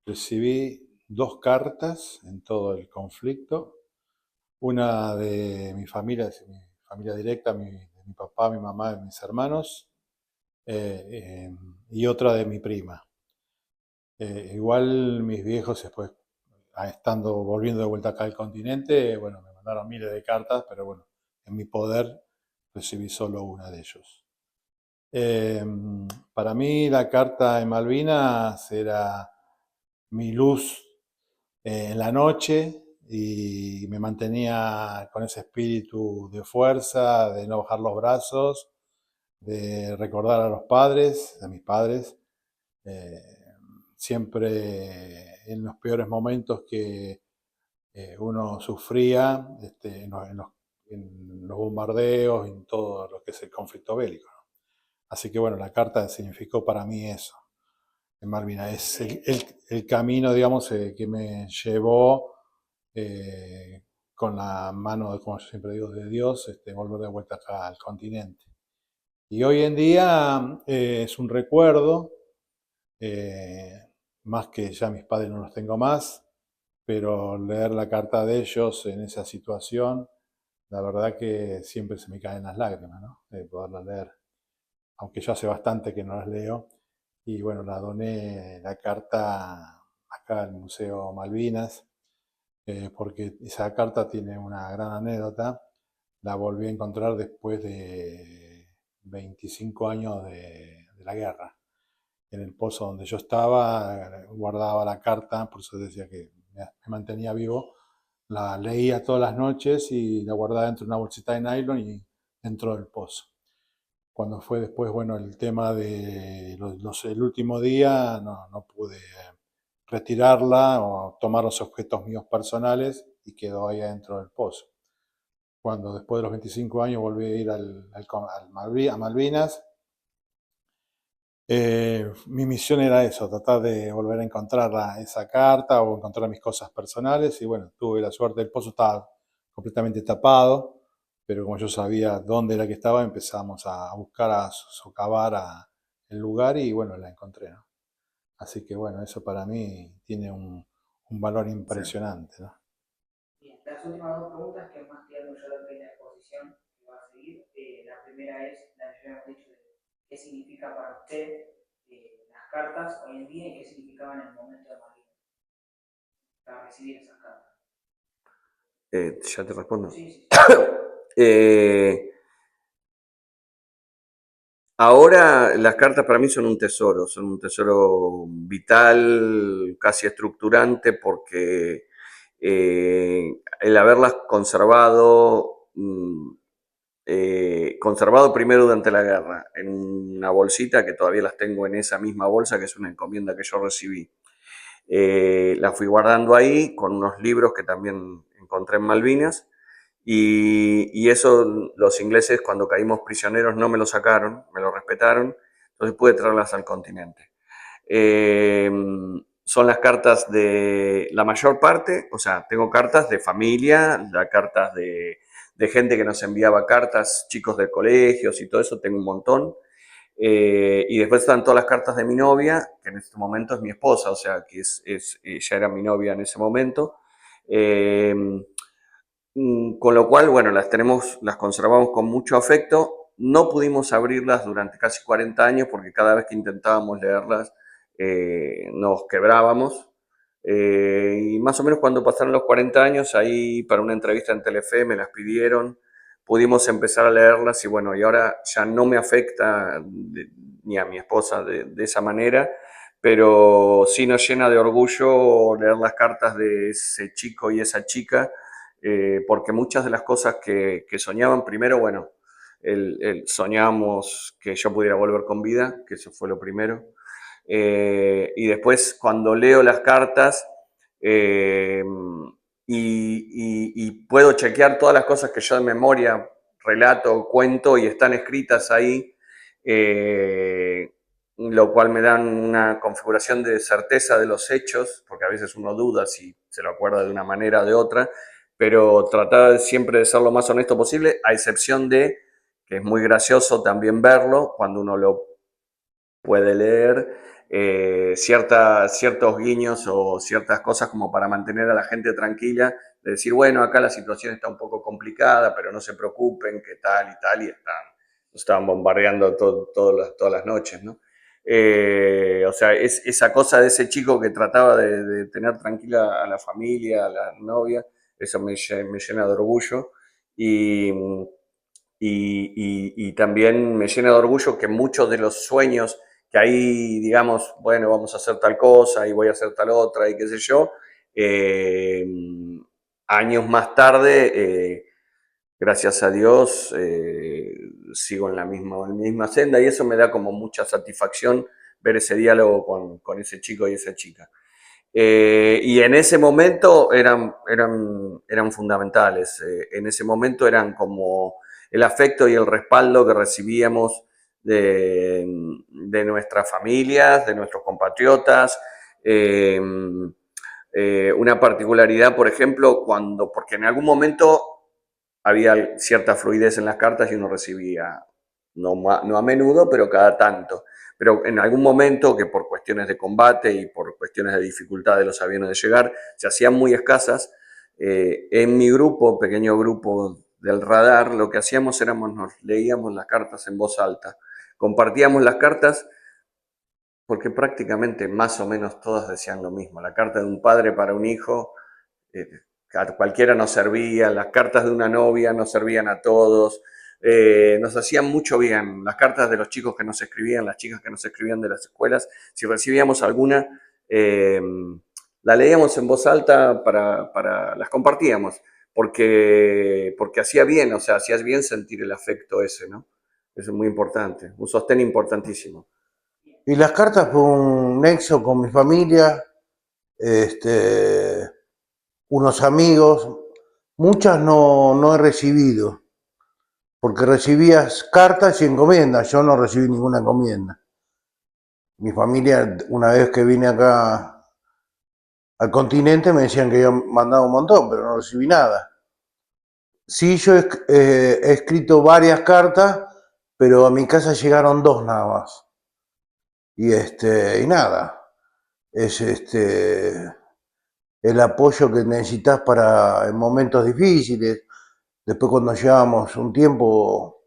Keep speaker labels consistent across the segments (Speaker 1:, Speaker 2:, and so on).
Speaker 1: Recibí dos cartas en todo el conflicto, una de mi familia directa, de mi papá, mi mamá y mis hermanos, y otra de mi prima. Igual mis viejos después, estando volviendo de vuelta acá al continente, bueno, me mandaron miles de cartas, pero bueno, en mi poder recibí solo una de ellos. Eh, para mí la carta de Malvinas era mi luz en la noche y me mantenía con ese espíritu de fuerza, de no bajar los brazos, de recordar a los padres, a mis padres, eh, siempre en los peores momentos que uno sufría en los bombardeos, en todo lo que es el conflicto bélico, ¿no? Así que bueno, la carta significó para mí eso en Malvinas. Es el camino, digamos, que me llevó con la mano, como yo siempre digo, de Dios, volver de vuelta acá al continente. Y hoy en día es un recuerdo, eh, más que ya mis padres no los tengo más, pero leer la carta de ellos en esa situación, la verdad que siempre se me caen las lágrimas, ¿no? De poderla leer, aunque ya hace bastante que no las leo. Y bueno, la doné la carta acá al Museo Malvinas, porque esa carta tiene una gran anécdota. La volví a encontrar después de 25 años de la guerra. En el pozo donde yo estaba, guardaba la carta, por eso decía que me mantenía vivo. La leía todas las noches y la guardaba dentro de una bolsita de nylon y dentro del pozo. Cuando fue después, bueno, el tema de el último día, no pude retirarla o tomar los objetos míos personales y quedó ahí adentro del pozo. Cuando después de los 25 años volví a ir a Malvinas, mi misión era eso, tratar de volver a encontrar esa carta o encontrar mis cosas personales. Y bueno, tuve la suerte, el pozo estaba completamente tapado, pero como yo sabía dónde era que estaba, empezamos a buscar, a socavar el lugar y bueno, la encontré, ¿no? Así que bueno, eso para mí tiene un valor
Speaker 2: Sí.
Speaker 1: impresionante, ¿no?
Speaker 2: Bien, las últimas dos preguntas, que es más tirando ya la primera exposición que va a seguir. La primera es, la que ya hemos dicho, de qué significa para usted las cartas hoy en día y qué significaban en el momento de Malvinas, para recibir esas cartas.
Speaker 3: Ya te respondo.
Speaker 2: Sí, sí, sí.
Speaker 3: Eh, Ahora las cartas para mí son un tesoro vital, casi estructurante, porque el haberlas conservado, conservado primero durante la guerra, en una bolsita que todavía las tengo en esa misma bolsa, que es una encomienda que yo recibí. La fui guardando ahí con unos libros que también encontré en Malvinas. Y eso los ingleses cuando caímos prisioneros no me lo sacaron, me lo respetaron, entonces pude traerlas al continente. Eh, Son las cartas de la mayor parte, o sea, tengo cartas de familia, cartas de gente que nos enviaba cartas, chicos de colegios y todo eso, tengo un montón. Y después están todas las cartas de mi novia, que en este momento es mi esposa, o sea, que ella era mi novia en ese momento. Eh, con lo cual, bueno, las conservamos con mucho afecto. No pudimos abrirlas durante casi 40 años porque cada vez que intentábamos leerlas nos quebrábamos. Y más o menos cuando pasaron los 40 años, ahí para una entrevista en Telefe me las pidieron, pudimos empezar a leerlas y bueno, y ahora ya no me afecta ni a mi esposa de esa manera, pero sí nos llena de orgullo leer las cartas de ese chico y esa chica, porque muchas de las cosas que soñaban, primero, bueno, soñábamos que yo pudiera volver con vida, que eso fue lo primero. Y después cuando leo las cartas eh, y puedo chequear todas las cosas que yo de memoria relato, cuento y están escritas ahí, lo cual me dan una configuración de certeza de los hechos, porque a veces uno duda si se lo acuerda de una manera o de otra, pero tratar siempre de ser lo más honesto posible, a excepción de que es muy gracioso también verlo cuando uno lo puede leer, ciertos guiños o ciertas cosas como para mantener a la gente tranquila, de decir, bueno, acá la situación está un poco complicada, pero no se preocupen, que tal, y estaban bombardeando todas las noches, ¿no? O sea, esa cosa de ese chico que trataba de tener tranquila a la familia, a la novia, eso me llena de orgullo. Y, y también me llena de orgullo que muchos de los sueños que ahí, digamos, bueno, vamos a hacer tal cosa y voy a hacer tal otra y qué sé yo, eh, años más tarde, gracias a Dios, sigo en la misma senda y eso me da como mucha satisfacción ver ese diálogo con ese chico y esa chica. Y en ese momento eran fundamentales. En ese momento eran como el afecto y el respaldo que recibíamos de nuestras familias, de nuestros compatriotas. Eh, una particularidad, por ejemplo, porque en algún momento había cierta fluidez en las cartas y uno recibía, no a menudo, pero cada tanto. Pero en algún momento, que por cuestiones de combate y por cuestiones de dificultad de los aviones de llegar, se hacían muy escasas, en mi grupo, pequeño grupo del radar, lo que hacíamos nos leíamos las cartas en voz alta. Compartíamos las cartas porque prácticamente más o menos todas decían lo mismo. La carta de un padre para un hijo, cualquiera nos servía, las cartas de una novia nos servían a todos, nos hacían mucho bien. Las cartas de los chicos que nos escribían, las chicas que nos escribían de las escuelas, si recibíamos alguna, la leíamos en voz alta las compartíamos, porque hacía bien, o sea, hacía bien sentir el afecto ese, ¿no? Eso es muy importante, un sostén importantísimo.
Speaker 4: Y las cartas fue un nexo con mi familia, este, unos amigos, muchas no he recibido, porque recibías cartas y encomiendas, yo no recibí ninguna encomienda. Mi familia, una vez que vine acá al continente, me decían que habían mandado un montón, pero no recibí nada. Sí, yo he escrito varias cartas, pero a mi casa llegaron 2 nada más. Y nada, es el apoyo que necesitas para en momentos difíciles. Después cuando llevábamos un tiempo,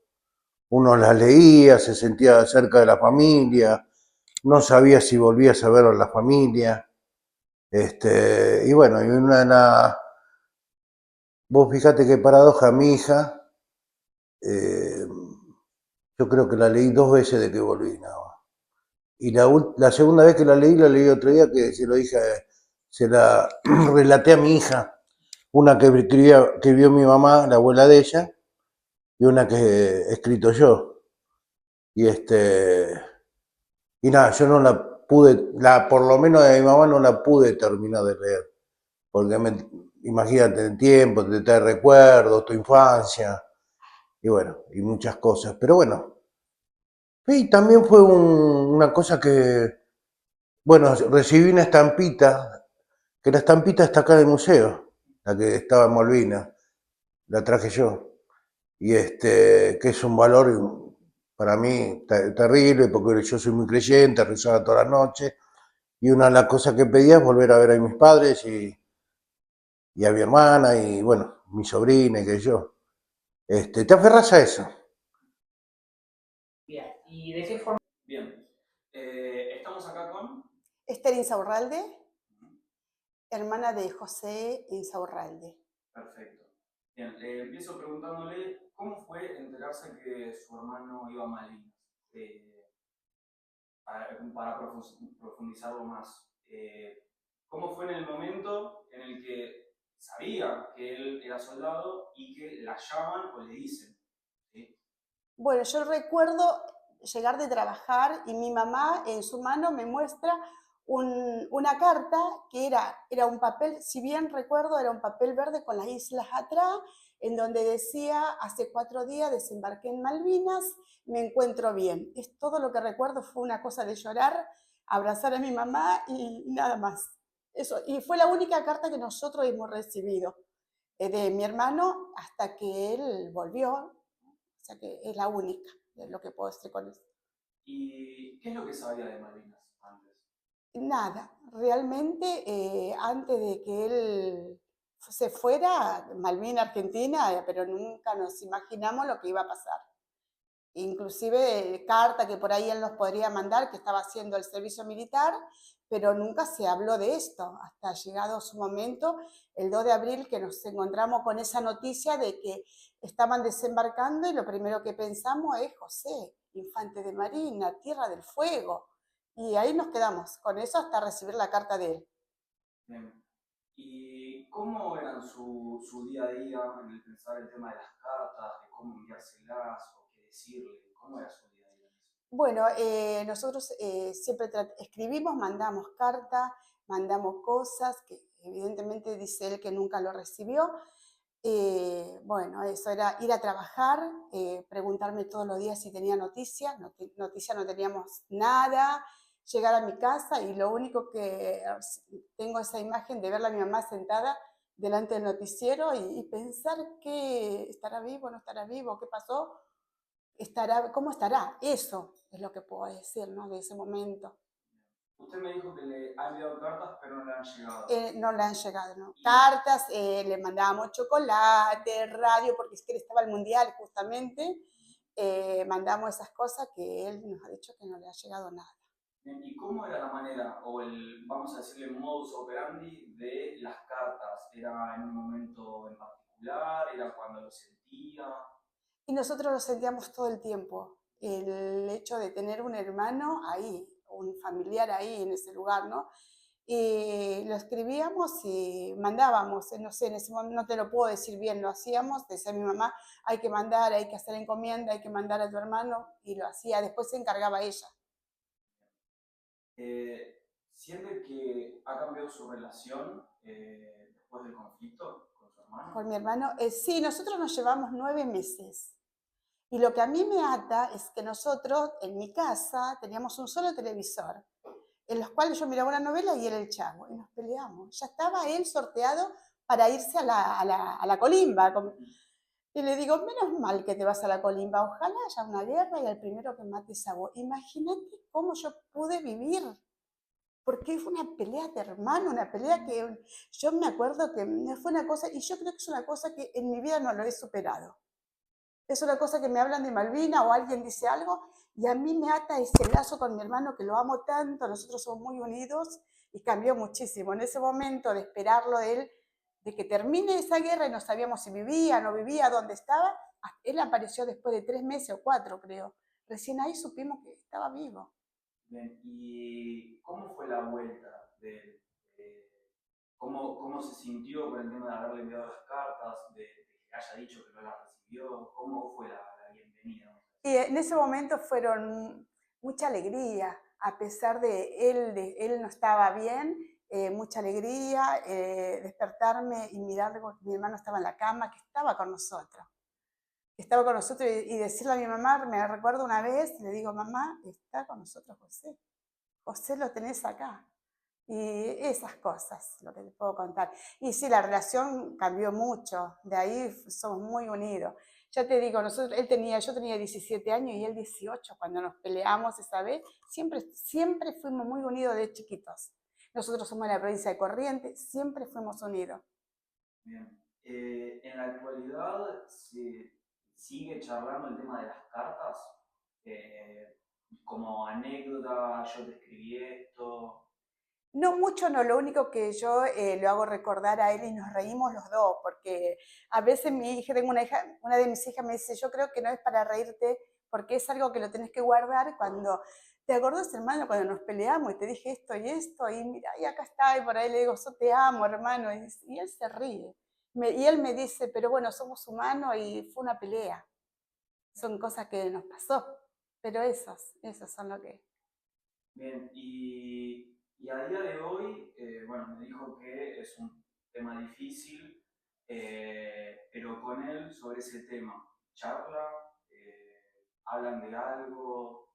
Speaker 4: uno las leía, se sentía cerca de la familia, no sabía si volvías a ver a la familia. Y bueno, vos fíjate qué paradoja, mi hija, eh, yo creo que la leí 2 veces de que volví, ¿no? Y la segunda vez que la leí otro día que se la relaté a mi hija, una que vio mi mamá, la abuela de ella, y una que he escrito yo. Y y nada, yo no la pude, por lo menos de mi mamá no la pude terminar de leer, porque imagínate el tiempo, te trae recuerdos, tu infancia, y bueno, y muchas cosas. Pero bueno, y también fue una cosa que, bueno, recibí una estampita, que la estampita está acá en el museo, la que estaba en Malvinas, la traje yo. Que es un valor para mí terrible, porque yo soy muy creyente, rezaba todas las noches, y una de las cosas que pedía es volver a ver a mis padres y a mi hermana, y bueno, mi sobrina y que yo. ¿Te aferras a eso?
Speaker 2: Bien, ¿y de qué forma?
Speaker 5: Bien, estamos acá con...
Speaker 6: Esther Insaurralde, hermana de José Insaurralde.
Speaker 5: Perfecto. Bien, empiezo preguntándole cómo fue enterarse que su hermano iba a Malvinas, para profundizarlo más. ¿Cómo fue en el momento en el que sabía que él era soldado y que la llaman o le dicen? ¿Sí?
Speaker 6: Bueno, yo recuerdo llegar de trabajar y mi mamá en su mano me muestra una carta que era un papel, si bien recuerdo, era un papel verde con las islas atrás, en donde decía, hace 4 días desembarqué en Malvinas, me encuentro bien. Es todo lo que recuerdo, fue una cosa de llorar, abrazar a mi mamá y nada más. Eso, y fue la única carta que nosotros hemos recibido de mi hermano hasta que él volvió. O sea que es la única de lo que puedo decir con eso.
Speaker 5: ¿Y qué es lo que sabía de Malvinas antes?
Speaker 6: Nada, realmente antes de que él se fuera, Malvina, Argentina, pero nunca nos imaginamos lo que iba a pasar. Inclusive carta que por ahí él nos podría mandar, que estaba haciendo el servicio militar, pero nunca se habló de esto, hasta llegado su momento, el 2 de abril, que nos encontramos con esa noticia de que estaban desembarcando y lo primero que pensamos es José, infante de Marina, Tierra del Fuego. Y ahí nos quedamos con eso hasta recibir la carta de él.
Speaker 5: Bien. ¿Y cómo eran su día a día en el pensar el tema de las cartas, de cómo enviárselas o qué decirle? ¿Cómo era su día a día en eso?
Speaker 6: Bueno, nosotros siempre escribimos, mandamos carta, mandamos cosas, que evidentemente dice él que nunca lo recibió. Bueno, eso era ir a trabajar, preguntarme todos los días si tenía noticias, noticia no teníamos nada, llegar a mi casa y lo único que tengo esa imagen de verla a mi mamá sentada delante del noticiero y pensar que estará vivo, no estará vivo, qué pasó, cómo estará. Eso es lo que puedo decir, ¿no? De ese momento.
Speaker 5: Usted me dijo que le ha enviado cartas, pero no le han llegado.
Speaker 6: No le han llegado, ¿no? Cartas, le mandábamos chocolate, radio, porque es que él estaba el mundial justamente. Mandamos esas cosas que él nos ha dicho que no le ha llegado nada.
Speaker 5: Bien, ¿y cómo era la manera o el, vamos a decirle, modus operandi de las cartas? ¿Era en un momento en particular? ¿Era cuando lo sentía?
Speaker 6: Y nosotros lo sentíamos todo el tiempo, el hecho de tener un hermano ahí, un familiar ahí en ese lugar, ¿no? Y lo escribíamos y mandábamos, no sé, en ese momento no te lo puedo decir bien, lo hacíamos, decía mi mamá, hay que mandar, hay que hacer encomienda, hay que mandar a tu hermano, y lo hacía, después se encargaba ella.
Speaker 5: ¿Siente que ha cambiado su relación después del conflicto con su hermano?
Speaker 6: Con mi hermano, sí, nosotros nos llevamos 9 meses. Y lo que a mí me ata es que nosotros en mi casa teníamos un solo televisor, en los cuales yo miraba una novela y él el Chavo, y nos peleamos. Ya estaba él sorteado para irse a la colimba. Y le digo, menos mal que te vas a la colimba, ojalá haya una guerra y el primero que mate es a vos. Imagínate cómo yo pude vivir, porque fue una pelea de hermano, una pelea que yo me acuerdo que fue una cosa, y yo creo que es una cosa que en mi vida no lo he superado. Es una cosa que me hablan de Malvina o alguien dice algo y a mí me ata ese lazo con mi hermano que lo amo tanto, nosotros somos muy unidos y cambió muchísimo. En ese momento de esperarlo de él, de que termine esa guerra y no sabíamos si vivía, no vivía, dónde estaba, él apareció después de 3 meses o 4, creo. Recién ahí supimos que estaba vivo.
Speaker 5: Bien, ¿y cómo fue la vuelta de él? ¿Cómo se sintió con el tema de haberle enviado las cartas, de que haya dicho que no las recibió? ¿Cómo fue la bienvenida?
Speaker 6: Y en ese momento fueron mucha alegría, a pesar de él no estaba bien, mucha alegría, despertarme y mirar que mi hermano estaba en la cama, que estaba con nosotros. Estaba con nosotros y decirle a mi mamá, me recuerdo una vez, le digo, mamá, está con nosotros José. José lo tenés acá. Y esas cosas, lo que te puedo contar. Y sí, la relación cambió mucho, de ahí somos muy unidos. Ya te digo, yo tenía 17 años y él 18 cuando nos peleamos esa vez, siempre fuimos muy unidos de chiquitos. Nosotros somos de la provincia de Corrientes, siempre fuimos unidos.
Speaker 5: Bien. En la actualidad se sigue charlando el tema de las cartas, como anécdota, yo te escribí esto.
Speaker 6: No mucho, no, lo único que yo lo hago recordar a él y nos reímos los dos, porque a veces mi hija, tengo una de mis hijas me dice, yo creo que no es para reírte, porque es algo que lo tenés que guardar cuando, ¿te acordás, hermano, cuando nos peleamos y te dije esto, y mira, y acá está, y por ahí le digo, yo te amo, hermano, y él se ríe. Y él me dice, pero bueno, somos humanos y fue una pelea. Son cosas que nos pasó, pero esos son lo que...
Speaker 5: Bien, y a día de hoy, bueno, me dijo que es un tema difícil, pero con él sobre ese tema, ¿charla? ¿Hablan de algo?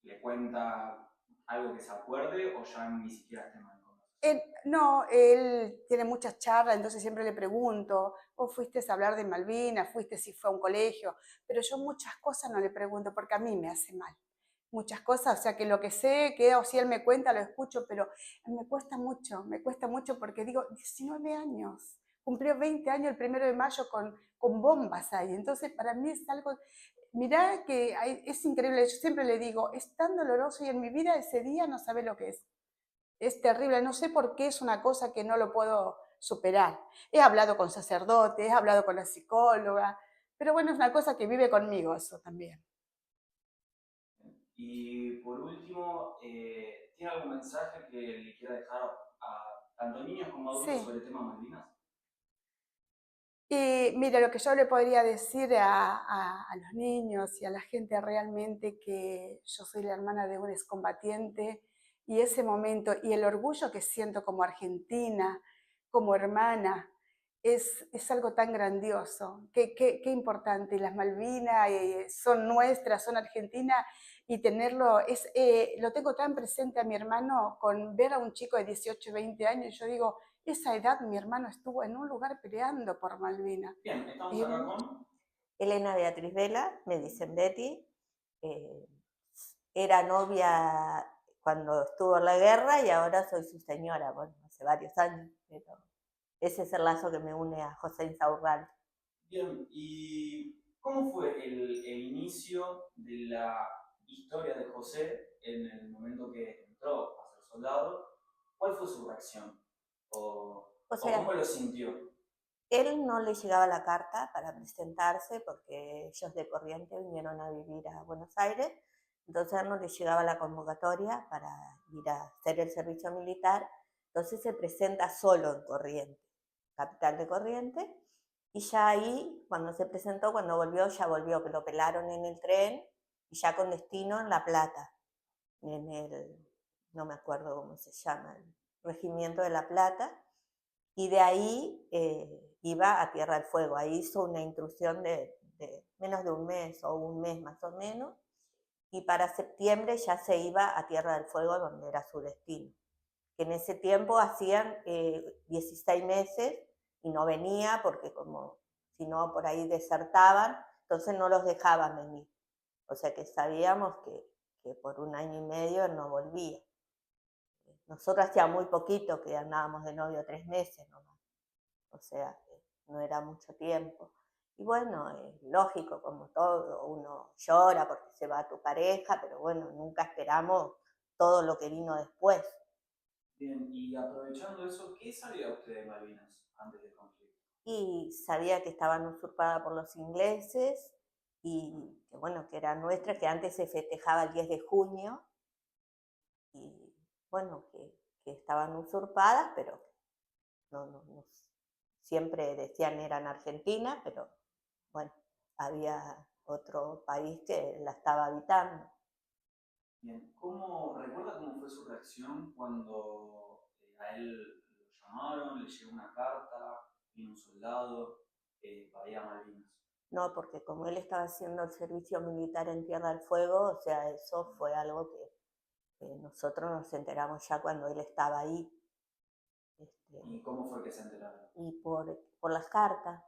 Speaker 5: ¿Le cuenta algo que se acuerde o ya ni siquiera es tema de conversación?
Speaker 6: No, él tiene muchas charlas, entonces siempre le pregunto, ¿vos fuiste a hablar de Malvinas? ¿Fuiste si fue a un colegio? Pero yo muchas cosas no le pregunto porque a mí me hace mal. muchas cosas, o sea que lo que sé, que o si él me cuenta, lo escucho, pero me cuesta mucho porque digo, 19 años, cumplió 20 años el 1 de mayo con bombas ahí, entonces para mí es algo, mirá que es increíble, yo siempre le digo, es tan doloroso y en mi vida ese día no sabe lo que es terrible, no sé por qué es una cosa que no lo puedo superar. He hablado con sacerdotes, he hablado con la psicóloga, pero bueno, es una cosa que vive conmigo eso también.
Speaker 5: Y por último, ¿tiene algún mensaje que le quiera dejar a tanto niños como adultos
Speaker 6: Sí.
Speaker 5: sobre el tema Malvinas?
Speaker 6: Y mira, lo que yo le podría decir a los niños y a la gente realmente que yo soy la hermana de un excombatiente y ese momento y el orgullo que siento como argentina, como hermana, es algo tan grandioso. Qué importante. Las Malvinas son nuestras, son argentinas y tenerlo, lo tengo tan presente a mi hermano con ver a un chico de 18, 20 años. Yo digo, esa edad mi hermano estuvo en un lugar peleando por Malvinas.
Speaker 5: Bien, estamos acá con...
Speaker 7: Elena Beatriz Vela, me dicen Betty, era novia cuando estuvo en la guerra y ahora soy su señora, bueno, hace varios años, pero ese es el lazo que me une a José Insaurral.
Speaker 5: Bien, ¿y cómo fue el inicio de la historia de José en el momento que entró a ser soldado? ¿Cuál fue su reacción?
Speaker 7: O sea,
Speaker 5: ¿Cómo lo sintió?
Speaker 7: él no le llegaba la carta para presentarse porque ellos de Corrientes vinieron a vivir a Buenos Aires, entonces a él no le llegaba la convocatoria para ir a hacer el servicio militar, entonces se presenta solo en Corrientes, capital de Corrientes, y ya ahí, cuando se presentó, cuando volvió, ya volvió, que lo pelaron en el tren, y ya con destino en La Plata, en el, no me acuerdo cómo se llama, el Regimiento de La Plata, y de ahí iba a Tierra del Fuego. Ahí hizo una intrusión de menos de un mes o un mes más o menos, y para septiembre ya se iba a Tierra del Fuego, donde era su destino. Que en ese tiempo hacían 16 meses y no venía porque como si no por ahí desertaban, entonces no los dejaban venir. O sea que sabíamos que por 1 año y medio no volvía. Nosotros hacía muy poquito que andábamos de novio 3 meses nomás. O sea, no era mucho tiempo. Y bueno, es lógico, como todo, uno llora porque se va tu pareja, pero bueno, nunca esperamos todo lo que vino después.
Speaker 5: Bien, y aprovechando eso, ¿qué sabía usted de Malvinas antes del conflicto?
Speaker 7: Y sabía que estaban usurpadas por los ingleses y que bueno, que era nuestra, que antes se festejaba el 10 de junio y bueno, que estaban usurpadas, pero no, siempre decían eran Argentina, pero bueno, había otro país que la estaba habitando.
Speaker 5: Bien, ¿recuerda cómo fue su reacción cuando a él lo llamaron, le llegó una carta, vino un soldado para ir a Malvinas?
Speaker 7: No, porque como él estaba haciendo el servicio militar en Tierra del Fuego, o sea, eso fue algo que nosotros nos enteramos ya cuando él estaba ahí.
Speaker 5: ¿Y cómo fue que se enteraron?
Speaker 7: Y por las cartas.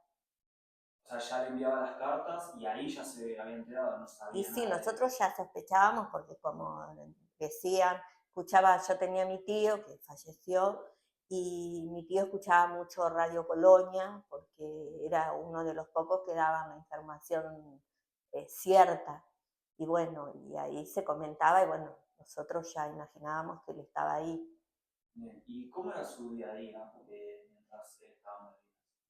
Speaker 5: O sea, ya le enviaba las cartas y ahí ya se había enterado, no sabía
Speaker 7: Y sí,
Speaker 5: nada.
Speaker 7: nosotros ya sospechábamos porque como decían, escuchaba, yo tenía a mi tío que falleció y mi tío escuchaba mucho Radio Colonia porque era uno de los pocos que daban la información cierta. Y bueno, y ahí se comentaba y bueno, nosotros ya imaginábamos que él estaba ahí.
Speaker 5: Bien, ¿y cómo era su día a día mientras estaba en Malvinas?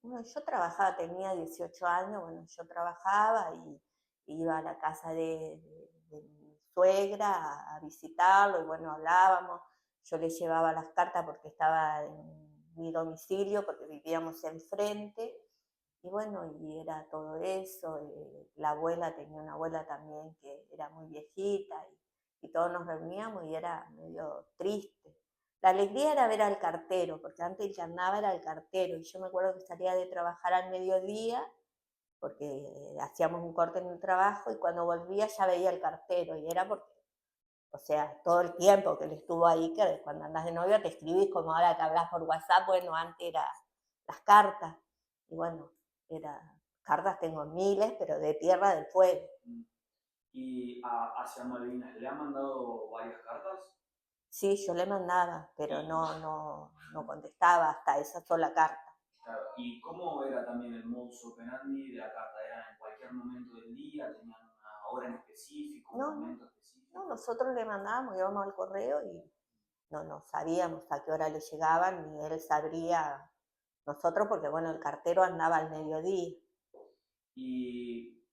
Speaker 7: Bueno, yo trabajaba, tenía 18 años, bueno, yo trabajaba y iba a la casa de mi suegra a visitarlo y bueno, hablábamos, yo le llevaba las cartas porque estaba en mi domicilio, porque vivíamos enfrente y bueno, y era todo eso, la abuela, tenía una abuela también que era muy viejita y todos nos reuníamos y era medio triste. La alegría era ver al cartero, porque antes el que andaba era el cartero, y yo me acuerdo que salía de trabajar al mediodía, porque hacíamos un corte en el trabajo, y cuando volvía ya veía el cartero, y era porque, o sea, todo el tiempo que él estuvo ahí, que cuando andás de novio te escribís como ahora que hablas por WhatsApp, bueno, antes era las cartas, y bueno, cartas tengo miles, pero de Tierra del Fuego.
Speaker 5: ¿Y hacia Malvinas le han mandado varias cartas?
Speaker 7: Sí, yo le mandaba, pero no contestaba hasta esa sola carta.
Speaker 5: Claro. ¿Y cómo era también el modus operandi de la carta? ¿Era en cualquier momento del día? ¿Tenían una hora en específico, un
Speaker 7: No,
Speaker 5: momento específico?
Speaker 7: no, nosotros le mandábamos, íbamos al correo y no sabíamos a qué hora le llegaban, ni él sabría nosotros, porque bueno, el cartero andaba al mediodía.
Speaker 5: Y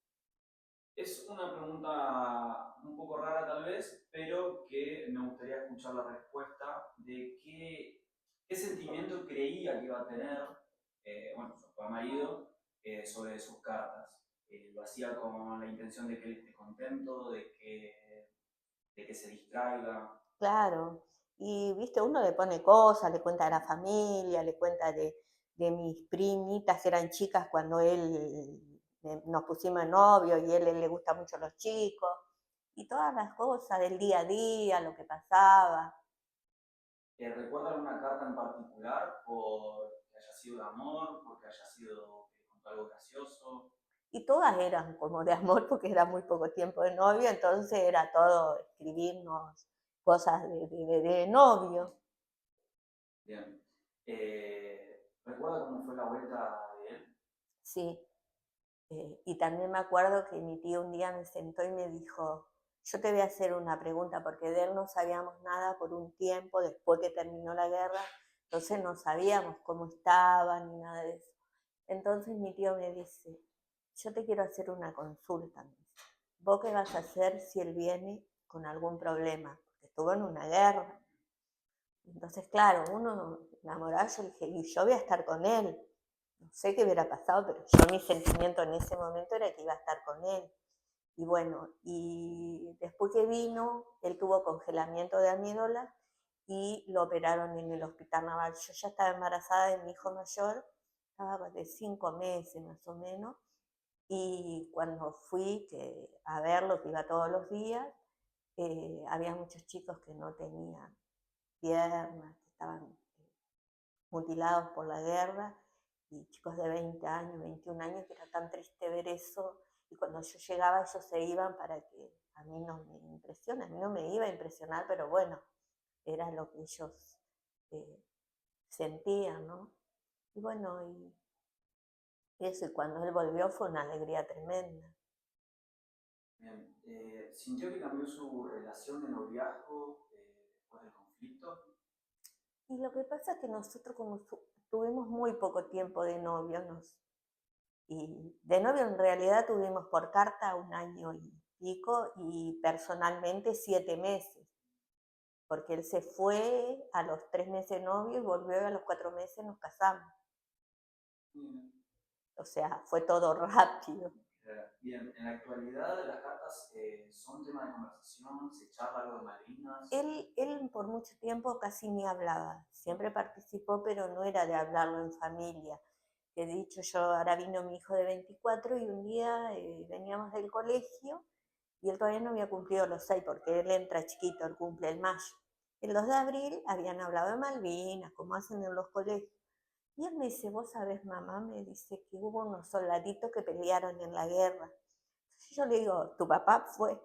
Speaker 5: es una pregunta un poco rara tal vez, pero que me gustaría escuchar la respuesta de qué sentimiento creía que iba a tener, bueno, su actual marido, sobre sus cartas. ¿Lo hacía con la intención de que él esté contento, de que se distraiga?
Speaker 7: Claro, y viste, uno le pone cosas, le cuenta de la familia, le cuenta de mis primitas que eran chicas cuando nos pusimos de novio y él le gusta mucho los chicos, y todas las cosas del día a día, lo que pasaba.
Speaker 5: ¿Recuerda alguna carta en particular por que haya sido de amor, porque haya sido que contó algo gracioso?
Speaker 7: Y todas eran como de amor porque era muy poco tiempo de novio, entonces era todo escribirnos cosas de novio.
Speaker 5: Bien. ¿Recuerda cómo fue la vuelta de él?
Speaker 7: Sí. Y también me acuerdo que mi tío un día me sentó y me dijo, yo te voy a hacer una pregunta, porque de él no sabíamos nada por un tiempo, después que terminó la guerra, entonces no sabíamos cómo estaba ni nada de eso. Entonces mi tío me dice, yo te quiero hacer una consulta. Me dice, ¿vos qué vas a hacer si él viene con algún problema? Porque estuvo en una guerra. Entonces, claro, uno enamorado, yo le dije, y yo voy a estar con él. No sé qué hubiera pasado, pero yo mi sentimiento en ese momento era que iba a estar con él. Y bueno, y después que vino, él tuvo congelamiento de amígdalas y lo operaron en el hospital naval. Yo ya estaba embarazada de mi hijo mayor, estaba de 5 meses más o menos, y cuando fui a verlo, que iba todos los días, había muchos chicos que no tenían piernas, que estaban mutilados por la guerra, y chicos de 20 años, 21 años, que era tan triste ver eso, y cuando yo llegaba ellos se iban para que a mí no me impresione, a mí no me iba a impresionar, pero bueno, era lo que ellos eh, sentían, ¿no? Y bueno, y eso, y cuando él volvió fue una alegría tremenda.
Speaker 5: Bien. ¿Sintió que cambió su relación de noviazgo después del conflicto?
Speaker 7: Y lo que pasa es que nosotros como tuvimos muy poco tiempo de novios, y de novio en realidad tuvimos por carta 1 año y pico y personalmente 7 meses, porque él se fue a los 3 meses de novio y volvió a los 4 meses nos casamos.
Speaker 5: Bien.
Speaker 7: O sea, fue todo rápido.
Speaker 5: Bien, en la actualidad las cartas son tema de conversación, se charla algo de Malvinas.
Speaker 7: Él por mucho tiempo casi ni hablaba, siempre participó, pero no era de hablarlo en familia. He dicho yo, ahora vino mi hijo de 24 y un día veníamos del colegio y él todavía no había cumplido los 6 porque él entra chiquito, él cumple el mayo. El 2 de abril habían hablado de Malvinas, como hacen en los colegios. Y él me dice, vos sabés, mamá, me dice que hubo unos soldaditos que pelearon en la guerra. Entonces yo le digo, tu papá fue.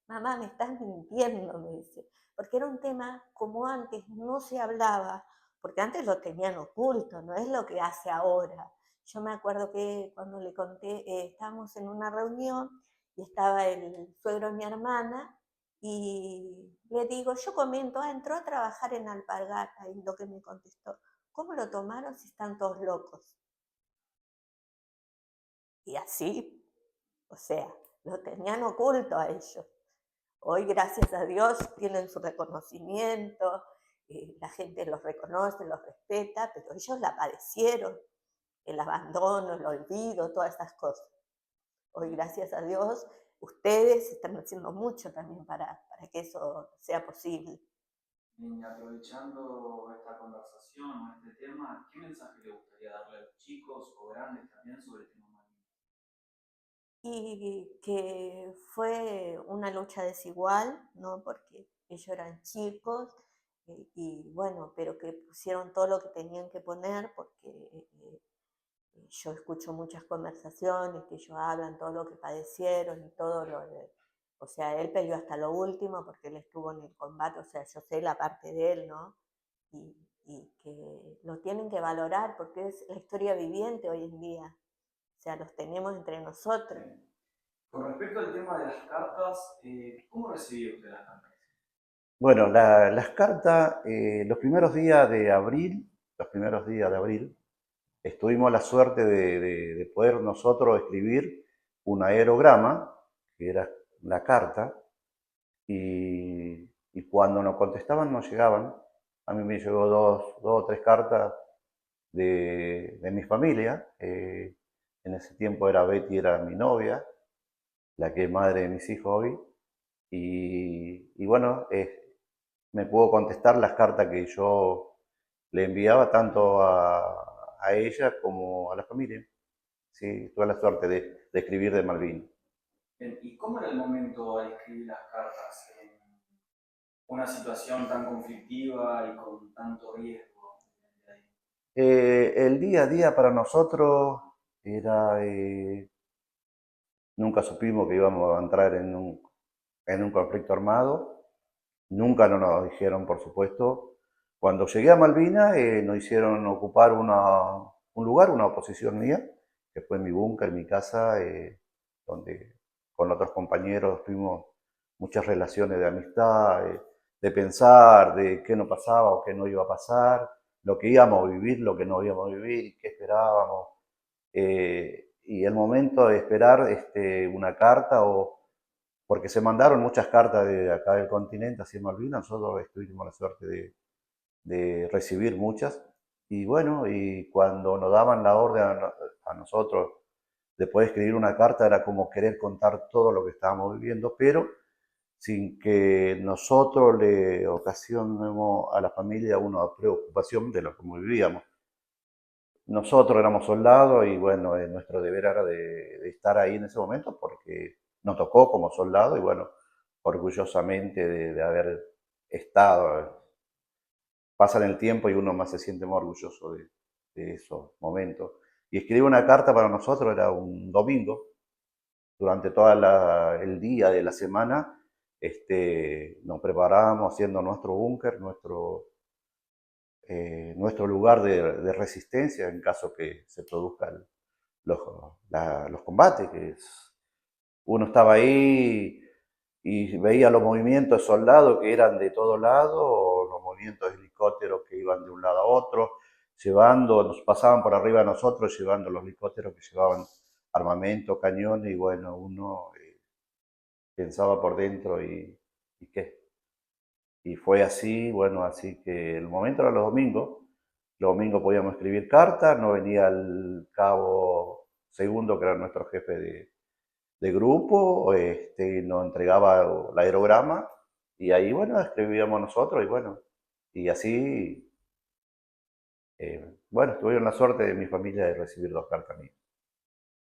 Speaker 7: Mamá, me estás mintiendo, me dice. Porque era un tema como antes, no se hablaba, porque antes lo tenían oculto, no es lo que hace ahora. Yo me acuerdo que cuando le conté, estábamos en una reunión y estaba el suegro de mi hermana y le digo, yo comento, entró a trabajar en Alpargata, y lo que me contestó, ¿cómo lo tomaron si están todos locos? Y así, o sea, lo tenían oculto a ellos. Hoy, gracias a Dios, tienen su reconocimiento, la gente los reconoce, los respeta, pero ellos la padecieron, el abandono, el olvido, todas esas cosas. Hoy, gracias a Dios, ustedes están haciendo mucho también para que eso sea posible.
Speaker 5: Bien, y aprovechando esta conversación o este tema, ¿qué mensaje le gustaría darle a los chicos o grandes también sobre el tema Malvinas?
Speaker 7: Y que fue una lucha desigual, ¿no? Porque ellos eran chicos y bueno, pero que pusieron todo lo que tenían que poner porque yo escucho muchas conversaciones que ellos hablan todo lo que padecieron y todo O sea, él peleó hasta lo último porque él estuvo en el combate, o sea, yo sé la parte de él, ¿no? Y que lo tienen que valorar porque es la historia viviente hoy en día. O sea, los tenemos entre nosotros.
Speaker 5: Con respecto al tema de las cartas, ¿cómo recibió usted las cartas?
Speaker 4: Bueno, las cartas, los primeros días de abril, tuvimos la suerte de poder nosotros escribir un aerograma, que era la carta, y cuando nos contestaban nos llegaban. A mí me llegó dos o tres cartas de mi familia. En ese tiempo era Betty, era mi novia, la que es madre de mis hijos hoy. Y bueno, me pudo contestar las cartas que yo le enviaba tanto a ella como a la familia. Sí, tuve la suerte de escribir de Malvinas.
Speaker 5: Bien, ¿y cómo era el momento al escribir las cartas en una situación tan conflictiva y con tanto riesgo?
Speaker 4: El día a día para nosotros era, nunca supimos que íbamos a entrar en un conflicto armado, nunca nos dijeron, por supuesto. Cuando llegué a Malvinas nos hicieron ocupar un lugar, una posición mía, que fue mi búnker, mi casa, donde con otros compañeros tuvimos muchas relaciones de amistad, de pensar de qué no pasaba o qué no iba a pasar, lo que íbamos a vivir, lo que no íbamos a vivir, qué esperábamos. Y el momento de esperar una carta, porque se mandaron muchas cartas de acá del continente hacia Malvinas, nosotros tuvimos la suerte de recibir muchas. Y bueno, y cuando nos daban la orden a nosotros de poder escribir una carta, era como querer contar todo lo que estábamos viviendo, pero sin que nosotros le ocasionemos a la familia una preocupación de lo que vivíamos. Nosotros éramos soldados y bueno, nuestro deber era de estar ahí en ese momento porque nos tocó como soldado y bueno, orgullosamente de haber estado. Pasan el tiempo y uno más se siente más orgulloso de esos momentos. Y escribir una carta para nosotros era un domingo, durante todo el día de la semana, nos preparábamos haciendo nuestro búnker, nuestro lugar de resistencia en caso que se produzcan los combates. Uno estaba ahí y veía los movimientos de soldados que eran de todos lados, o los movimientos de helicópteros que iban de un lado a otro, nos pasaban por arriba de nosotros, llevando los helicópteros que llevaban armamento, cañones, y bueno, uno pensaba por dentro y qué. Y fue así, bueno, así que el momento era los domingos podíamos escribir cartas, no venía el cabo segundo, que era nuestro jefe de grupo, nos entregaba el aerograma, y ahí, bueno, escribíamos nosotros, y bueno, y así, bueno, tuvieron la suerte de mi familia de recibir dos cartas mías.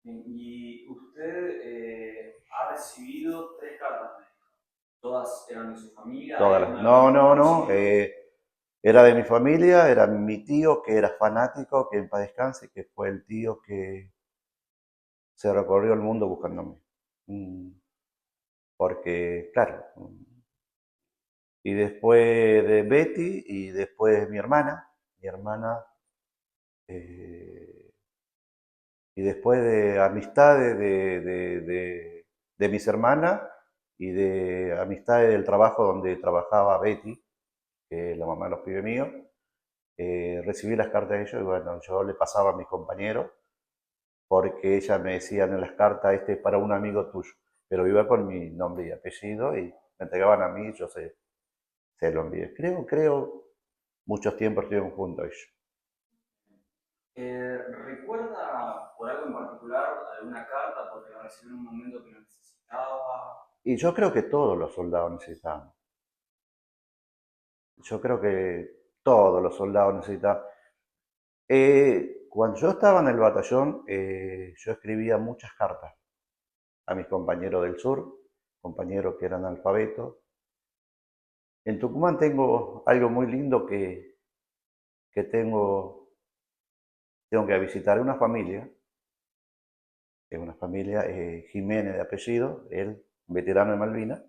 Speaker 5: Bien, y usted ha recibido 3 cartas, me dijo. ¿Todas eran de su familia? ¿Hay alguna
Speaker 4: No,
Speaker 5: que
Speaker 4: no, no,
Speaker 5: coincide?
Speaker 4: era de mi familia, era mi tío que era fanático, que en paz descanse, que fue el tío que se recorrió el mundo buscándome. Mm, Porque, claro, y después de Betty y después mi hermana, eh, y después de amistades de mis hermanas y de amistades del trabajo donde trabajaba Betty, que es la mamá de los pibes míos, recibí las cartas de ellos y bueno, yo le pasaba a mis compañeros porque ellas me decían en las cartas, este es para un amigo tuyo, pero iba con mi nombre y apellido y me entregaban a mí y yo se lo envié. Creo, muchos tiempos estuvimos juntos ellos.
Speaker 5: ¿Recuerda por algo en particular alguna carta porque la recibió en un momento que lo necesitaba?
Speaker 4: Y yo creo que todos los soldados necesitamos. Yo creo que todos los soldados necesitan. Cuando yo estaba en el batallón, yo escribía muchas cartas a mis compañeros del sur, compañeros que eran alfabetos. En Tucumán tengo algo muy lindo que tengo que visitar una familia Jiménez de apellido, él veterano de Malvinas,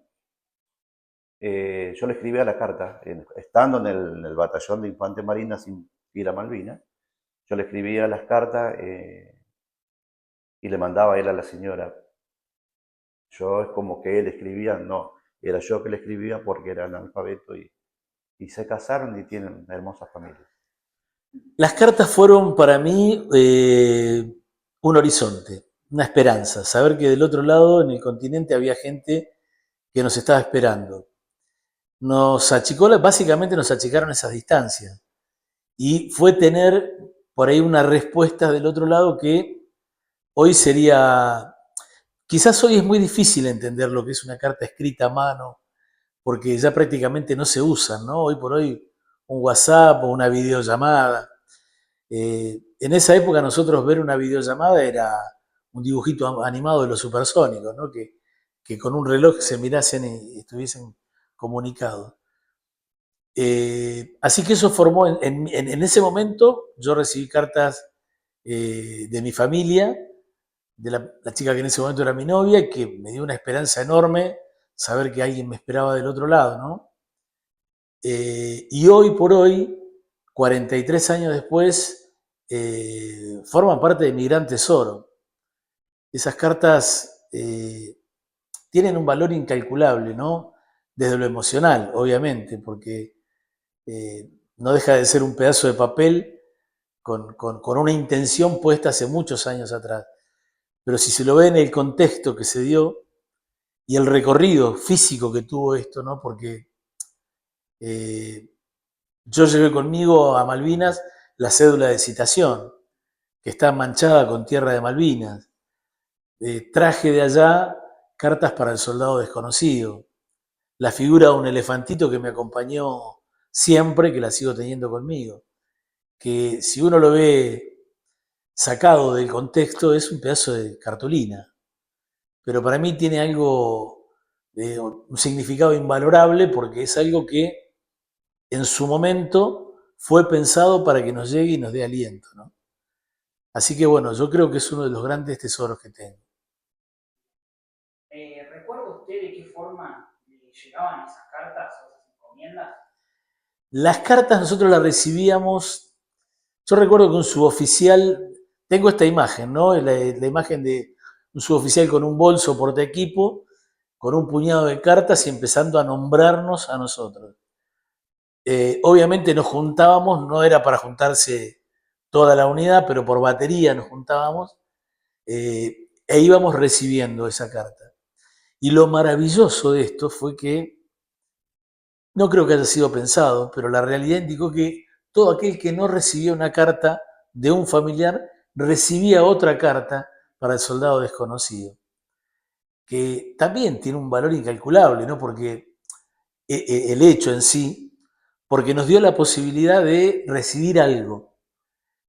Speaker 4: yo le escribía la carta, estando en el batallón de Infantes Marinas sin ir a Malvinas, yo le escribía las cartas y le mandaba a él a la señora. Yo es como que él escribía, no, era yo que le escribía porque era analfabeto y se casaron y tienen una hermosa familia.
Speaker 8: Las cartas fueron para mí un horizonte, una esperanza, saber que del otro lado, en el continente, había gente que nos estaba esperando. Básicamente nos achicaron esas distancias y fue tener por ahí una respuesta del otro lado que hoy quizás hoy es muy difícil entender lo que es una carta escrita a mano, porque ya prácticamente no se usan, ¿no? Hoy por hoy un WhatsApp o una videollamada. En esa época nosotros ver una videollamada era un dibujito animado de los supersónicos, ¿no? Que con un reloj se mirasen y estuviesen comunicados. Así que eso formó, en ese momento yo recibí cartas de mi familia, de la chica que en ese momento era mi novia, que me dio una esperanza enorme saber que alguien me esperaba del otro lado, ¿no? Y hoy por hoy, 43 años después, forman parte de mi gran tesoro. Esas cartas tienen un valor incalculable, ¿no? Desde lo emocional, obviamente, porque no deja de ser un pedazo de papel con una intención puesta hace muchos años atrás. Pero si se lo ve en el contexto que se dio y el recorrido físico que tuvo esto, ¿no? Porque yo llevé conmigo a Malvinas la cédula de citación, que está manchada con tierra de Malvinas. Traje de allá cartas para el soldado desconocido. La figura de un elefantito que me acompañó siempre, que la sigo teniendo conmigo. Que si uno lo ve sacado del contexto, es un pedazo de cartulina. Pero para mí tiene algo, un significado invalorable, porque es algo que en su momento fue pensado para que nos llegue y nos dé aliento, ¿no? Así que bueno, yo creo que es uno de los grandes tesoros que tengo.
Speaker 2: ¿Recuerda usted de qué forma le llegaban esas cartas o esas encomiendas?
Speaker 8: Las cartas nosotros las recibíamos, yo recuerdo que un suboficial, tengo esta imagen, ¿no? La imagen de un suboficial con un bolso porta equipo, con un puñado de cartas y empezando a nombrarnos a nosotros. Obviamente nos juntábamos, no era para juntarse toda la unidad, pero por batería nos juntábamos e íbamos recibiendo esa carta. Y lo maravilloso de esto fue que, no creo que haya sido pensado, pero la realidad indicó que todo aquel que no recibía una carta de un familiar recibía otra carta para el soldado desconocido, que también tiene un valor incalculable, ¿no? Porque el hecho en sí, porque nos dio la posibilidad de recibir algo.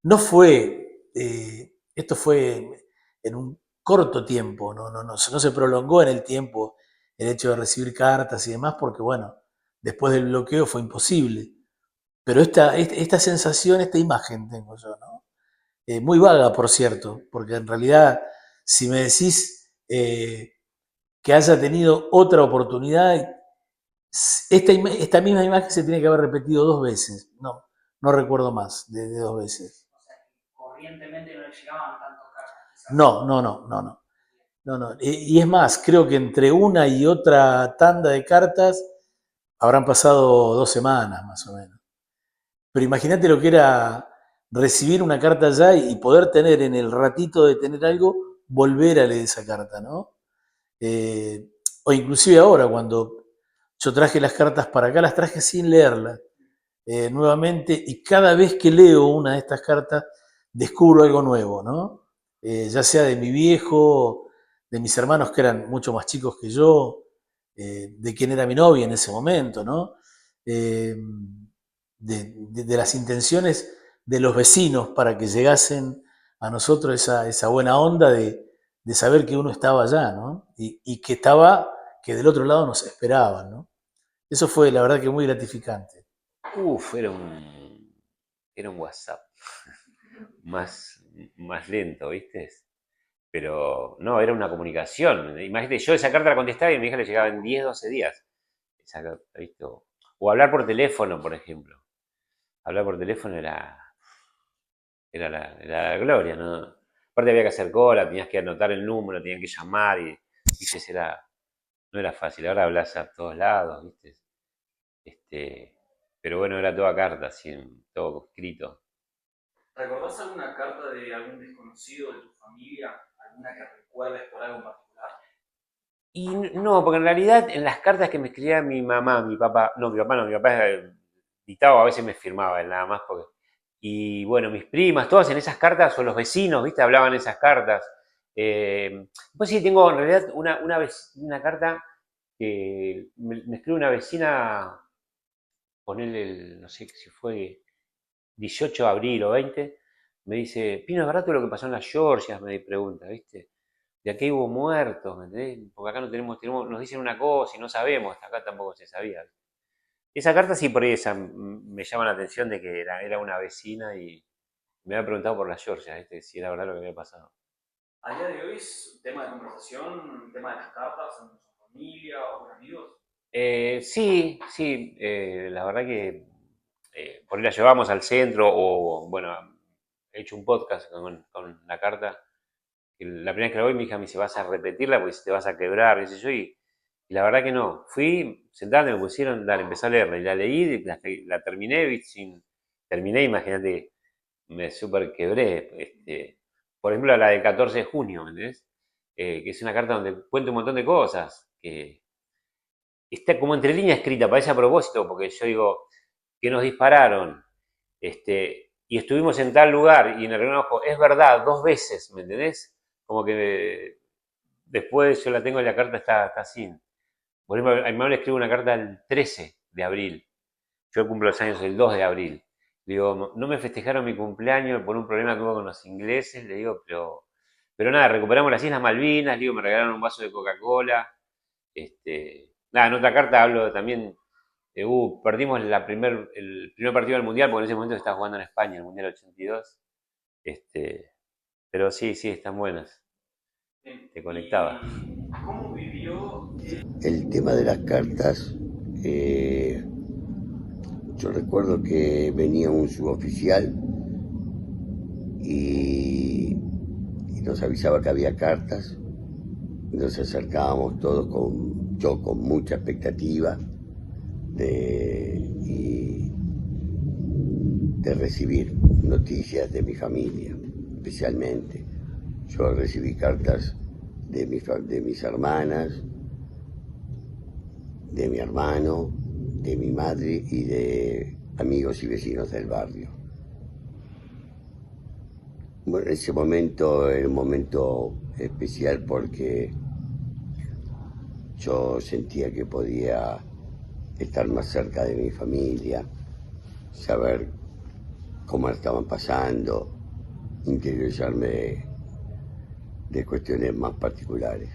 Speaker 8: No fue, esto fue en un corto tiempo, no se prolongó en el tiempo el hecho de recibir cartas y demás, porque bueno, después del bloqueo fue imposible. Pero esta sensación, esta imagen tengo yo, ¿no? Muy vaga, por cierto, porque en realidad, si me decís que haya tenido otra oportunidad, esta misma imagen se tiene que haber repetido 2 veces. No recuerdo más de 2 veces.
Speaker 2: O sea, corrientemente no le llegaban tantas cartas. Quizás.
Speaker 8: No. Y es más, creo que entre una y otra tanda de cartas habrán pasado 2 semanas más o menos. Pero imagínate lo que era recibir una carta ya y poder tener en el ratito de tener algo, volver a leer esa carta, ¿no? O inclusive ahora, cuando yo traje las cartas para acá, las traje sin leerlas nuevamente, y cada vez que leo una de estas cartas, descubro algo nuevo, ¿no? Ya sea de mi viejo, de mis hermanos que eran mucho más chicos que yo, de quién era mi novia en ese momento, ¿no? De las intenciones de los vecinos para que llegasen a nosotros esa buena onda de saber que uno estaba allá, ¿no? Y que del otro lado nos esperaban, ¿no? Eso fue, la verdad, que muy gratificante.
Speaker 9: Era un WhatsApp más lento, ¿viste? Pero no, era una comunicación. Imagínate, yo esa carta la contestaba y a mi hija le llegaba en 10, 12 días. Esa carta, ¿viste? O hablar por teléfono, por ejemplo. Hablar por teléfono era la gloria, ¿no? Aparte había que hacer cola, tenías que anotar el número, tenían que llamar y, ¿viste? No era fácil. Ahora hablas a todos lados, ¿viste? Pero bueno, era toda carta, así, todo escrito.
Speaker 5: ¿Recordás alguna carta de algún desconocido de tu familia? ¿Alguna que recuerdes por algo en particular?
Speaker 9: Y no, porque en realidad en las cartas que me escribía mi mamá, mi papá, no, mi papá dictaba, a veces me firmaba él nada más. Y bueno, mis primas, todas en esas cartas, o los vecinos, ¿viste? Hablaban en esas cartas. Pues sí, tengo en realidad una carta que me escribe una vecina, ponerle, no sé si fue 18 de abril o 20, me dice, Pino, ¿es verdad todo lo que pasó en las Georgias? Me pregunta, ¿viste? De aquí hubo muertos, ¿me entendés? Porque acá no nos dicen una cosa y no sabemos, hasta acá tampoco se sabía. Esa carta sí por ahí me llama la atención de que era una vecina y me había preguntado por las Georgias, ¿viste? Si era verdad lo que había pasado.
Speaker 5: ¿A día de hoy es un tema de conversación, un tema de las cartas en su familia o con amigos?
Speaker 9: Sí, sí, la verdad que por ahí la llevamos al centro o, bueno, he hecho un podcast con la carta. La primera vez que la voy, mi hija me dice, vas a repetirla porque si te vas a quebrar, qué sé yo, y la verdad que no. Fui, sentada, me pusieron, dale, empecé a leerla, y la leí, y la terminé, terminé, imagínate, me súper quebré. Por ejemplo, la del 14 de junio, ¿me entendés? Que es una carta donde cuenta un montón de cosas, que está como entre líneas escrita, parece a propósito, porque yo digo, que nos dispararon, y estuvimos en tal lugar, y en el reloj, es verdad, 2 veces, ¿me entendés? Como que después yo la tengo y la carta está así. Por ejemplo, a mi mamá le escribo una carta el 13 de abril. Yo cumplo los años el 2 de abril. Le digo, no me festejaron mi cumpleaños por un problema que hubo con los ingleses. Le digo, pero nada, recuperamos las Islas Malvinas. Le digo, me regalaron un vaso de Coca-Cola. Nada, en otra carta hablo también de, perdimos el primer partido del Mundial, porque en ese momento estaba jugando en España, el Mundial 82. Pero sí, sí, están buenas. Te conectaba.
Speaker 5: ¿Cómo vivió
Speaker 10: El tema de las cartas, yo recuerdo que venía un suboficial y nos avisaba que había cartas. Nos acercábamos todos yo con mucha expectativa de recibir noticias de mi familia, especialmente. Yo recibí cartas de mis hermanas, de mi hermano, de mi madre y de amigos y vecinos del barrio. Bueno, ese momento era un momento especial porque yo sentía que podía estar más cerca de mi familia, saber cómo estaban pasando, interiorizarme de cuestiones más particulares.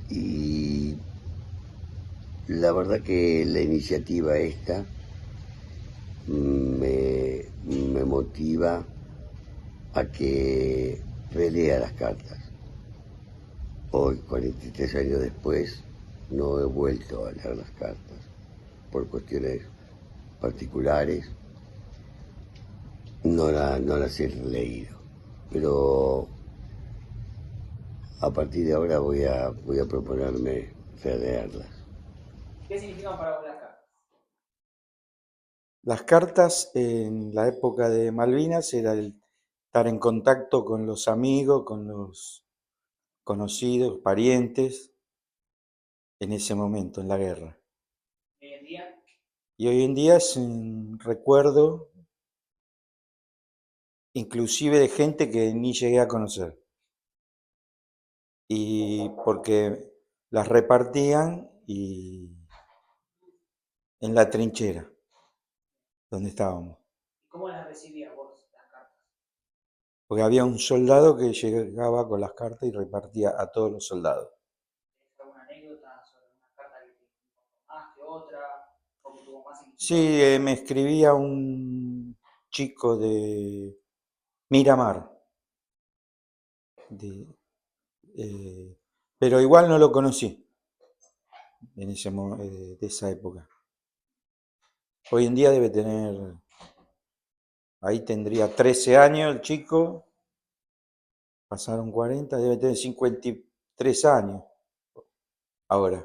Speaker 10: Y la verdad que la iniciativa esta me motiva a que relea las cartas. Hoy, 43 años después, no he vuelto a leer las cartas por cuestiones particulares. No las he leído, pero a partir de ahora voy a proponerme releerlas.
Speaker 2: ¿Qué significan para vos las cartas?
Speaker 11: Las cartas en la época de Malvinas era el estar en contacto con los amigos, con los conocidos, parientes, en ese momento, en la guerra.
Speaker 2: Hoy en día,
Speaker 11: Y hoy en día es un recuerdo inclusive de gente que ni llegué a conocer. Y porque las repartían en la trinchera donde estábamos.
Speaker 2: ¿cómo las recibías vos, las cartas?
Speaker 11: Porque había un soldado que llegaba con las cartas y repartía a todos los soldados.
Speaker 2: ¿Tenés alguna anécdota sobre una carta que te importó más que otra? ¿O que tuvo más significado?
Speaker 11: Sí, me escribía un chico de Miramar, Pero igual no lo conocí en de esa época. Hoy en día debe tener, ahí tendría 13 años el chico, pasaron 40, debe tener 53 años ahora.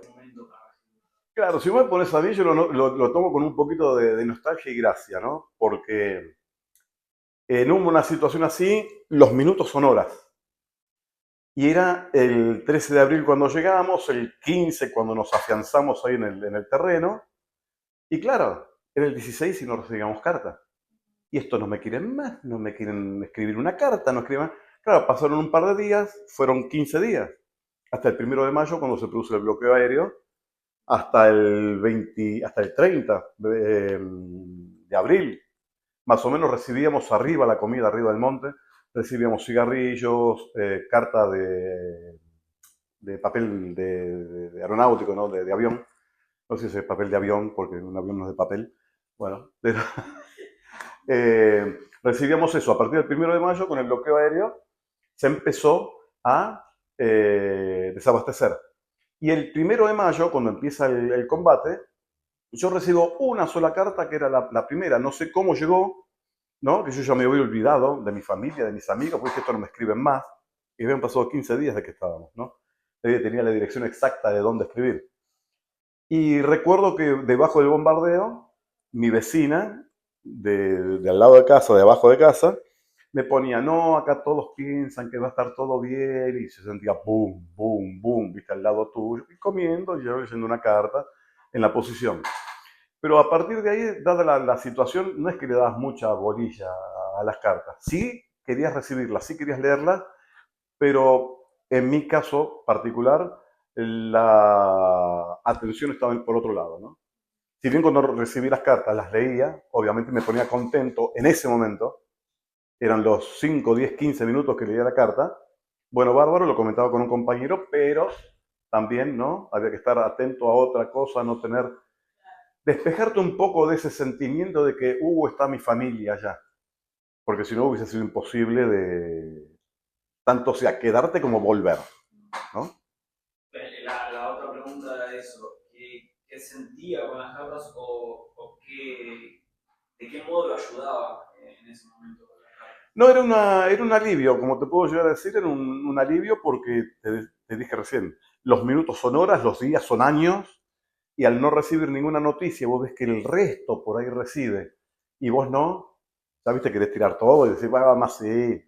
Speaker 12: Claro, si vos me pones a mí, yo lo tomo con un poquito de nostalgia y gracia, ¿no? Porque en una situación así, los minutos son horas. Y era el 13 de abril cuando llegamos, el 15 cuando nos afianzamos ahí en el terreno. Y claro, era el 16 y no recibíamos carta. Y estos no me quieren más, no me quieren escribir una carta, no escriben más. Claro, pasaron un par de días, fueron 15 días. Hasta el 1 de mayo, cuando se produce el bloqueo aéreo, hasta el 30 de abril. Más o menos recibíamos arriba la comida, arriba del monte, recibíamos cigarrillos, carta de papel de aeronáutico, ¿no? De avión. No sé si es papel de avión, porque un avión no es de papel. Bueno, pero, recibíamos eso. A partir del 1 de mayo, con el bloqueo aéreo, se empezó a desabastecer. Y el 1 de mayo, cuando empieza el combate, yo recibo una sola carta, que era la primera. No sé cómo llegó, ¿no? Que yo ya me había olvidado de mi familia, de mis amigos, porque esto no me escriben más. Y habían pasado 15 días de que estábamos, ¿no? Tenía la dirección exacta de dónde escribir. Y recuerdo que debajo del bombardeo, mi vecina, de al lado de casa, de abajo de casa, me ponía, no, acá todos piensan que va a estar todo bien, y se sentía boom, boom, boom, viste, al lado tuyo, y comiendo, y yo leyendo una carta en la posición. Pero a partir de ahí, dada la situación, no es que le dabas mucha bolilla a las cartas. Sí querías recibirlas, sí querías leerlas, pero en mi caso particular, la atención estaba por otro lado, ¿no? Si bien cuando recibí las cartas las leía, obviamente me ponía contento en ese momento, eran los 5, 10, 15 minutos que leía la carta, bueno, bárbaro, lo comentaba con un compañero, pero también, ¿no? Había que estar atento a otra cosa, no tener... Despejarte un poco de ese sentimiento de que, está mi familia allá, porque si no hubiese sido imposible de, tanto sea quedarte como volver, ¿no?
Speaker 5: La otra pregunta era eso, ¿qué sentía con las cartas o de qué modo lo ayudaba en ese momento?
Speaker 12: No, era un alivio, como te puedo llegar a decir, era un alivio porque te dije recién, los minutos son horas, los días son años, y al no recibir ninguna noticia, vos ves que el resto por ahí recibe, y vos no, ya viste, querés tirar todo y decir, va más sí,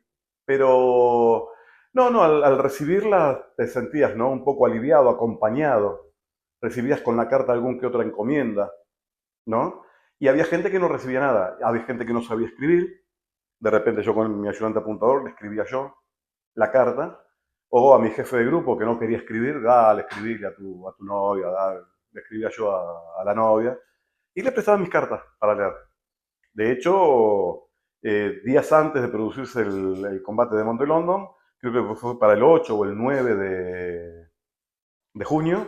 Speaker 12: pero no, al recibirla te sentías, ¿no? Un poco aliviado, acompañado, recibías con la carta algún que otra encomienda, ¿no? Y había gente que no recibía nada, había gente que no sabía escribir, de repente yo con mi ayudante apuntador le escribía yo la carta, o a mi jefe de grupo que no quería escribir, dale, escribirle a tu novia, dale, le escribía yo a la novia, y le prestaba mis cartas para leer. De hecho, días antes de producirse el combate de Monte London, creo que fue para el 8 o el 9 de junio,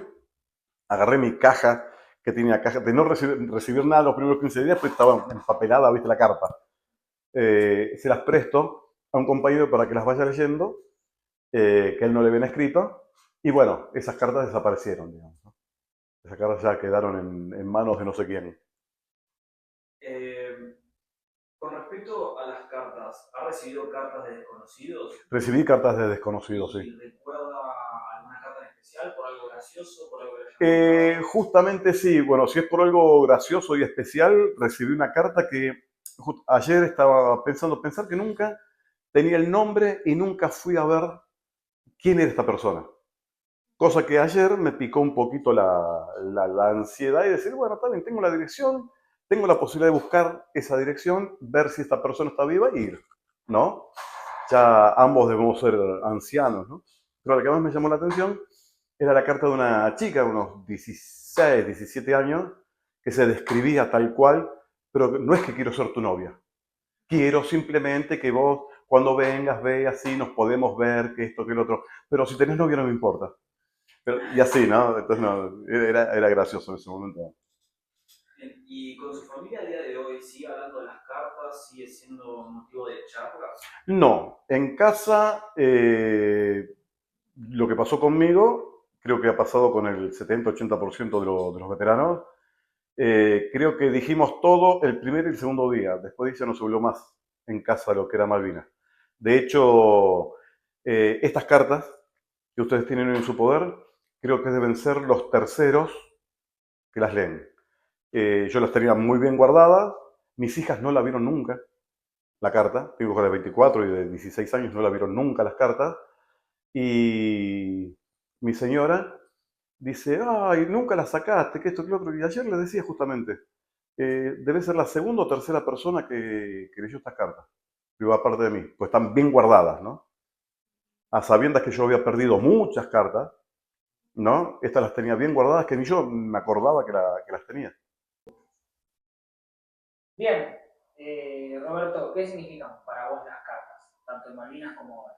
Speaker 12: agarré mi caja, que tenía caja, de no recibir nada los primeros 15 días, pues estaba empapelada, viste, la carta. Se las presto a un compañero para que las vaya leyendo, que él no le había escrito, y bueno, esas cartas desaparecieron, digamos, ¿no? Esas cartas ya quedaron en manos de no sé quién.
Speaker 5: Con respecto a las cartas, ¿ha recibido cartas de desconocidos?
Speaker 12: Recibí cartas de desconocidos, sí.
Speaker 5: ¿Y recuerda alguna carta en especial por algo gracioso, por algo que
Speaker 12: Justamente sí, bueno, si es por algo gracioso y especial, recibí una carta que ayer estaba pensar que nunca tenía el nombre y nunca fui a ver quién era esta persona. Cosa que ayer me picó un poquito la ansiedad y decir, bueno, está bien, tengo la dirección, tengo la posibilidad de buscar esa dirección, ver si esta persona está viva y ir, ¿no? Ya ambos debemos ser ancianos, ¿no? Pero lo que más me llamó la atención era la carta de una chica de unos 16, 17 años, que se describía tal cual, pero no es que quiero ser tu novia. Quiero simplemente que vos, cuando vengas, veas si nos podemos ver, que esto, que el otro. Pero si tenés novia no me importa. Pero, y así, ¿no? Entonces, no, era gracioso en ese momento.
Speaker 5: Bien, ¿y con su familia a día de hoy sigue hablando de las cartas? ¿Sigue siendo motivo de charlas?
Speaker 12: No, en casa lo que pasó conmigo, creo que ha pasado con el 70-80% de los veteranos. Creo que dijimos todo el primer y el segundo día. Después de eso no se habló más en casa de lo que era Malvinas. De hecho, estas cartas que ustedes tienen en su poder, creo que deben ser los terceros que las leen. Yo las tenía muy bien guardadas. Mis hijas no la vieron nunca, la carta. Tengo hijas de 24 y de 16 años, no la vieron nunca las cartas. Y mi señora dice, ay, nunca la sacaste, que esto, que lo otro. Y ayer le decía justamente, debe ser la segunda o tercera persona que leyó estas cartas. Digo, aparte de mí, pues están bien guardadas, ¿no? A sabiendas que yo había perdido muchas cartas, ¿no? Estas las tenía bien guardadas, que ni yo me acordaba que las tenía.
Speaker 2: Bien, Roberto, ¿qué significan para vos las cartas, tanto en Malvinas como ahora?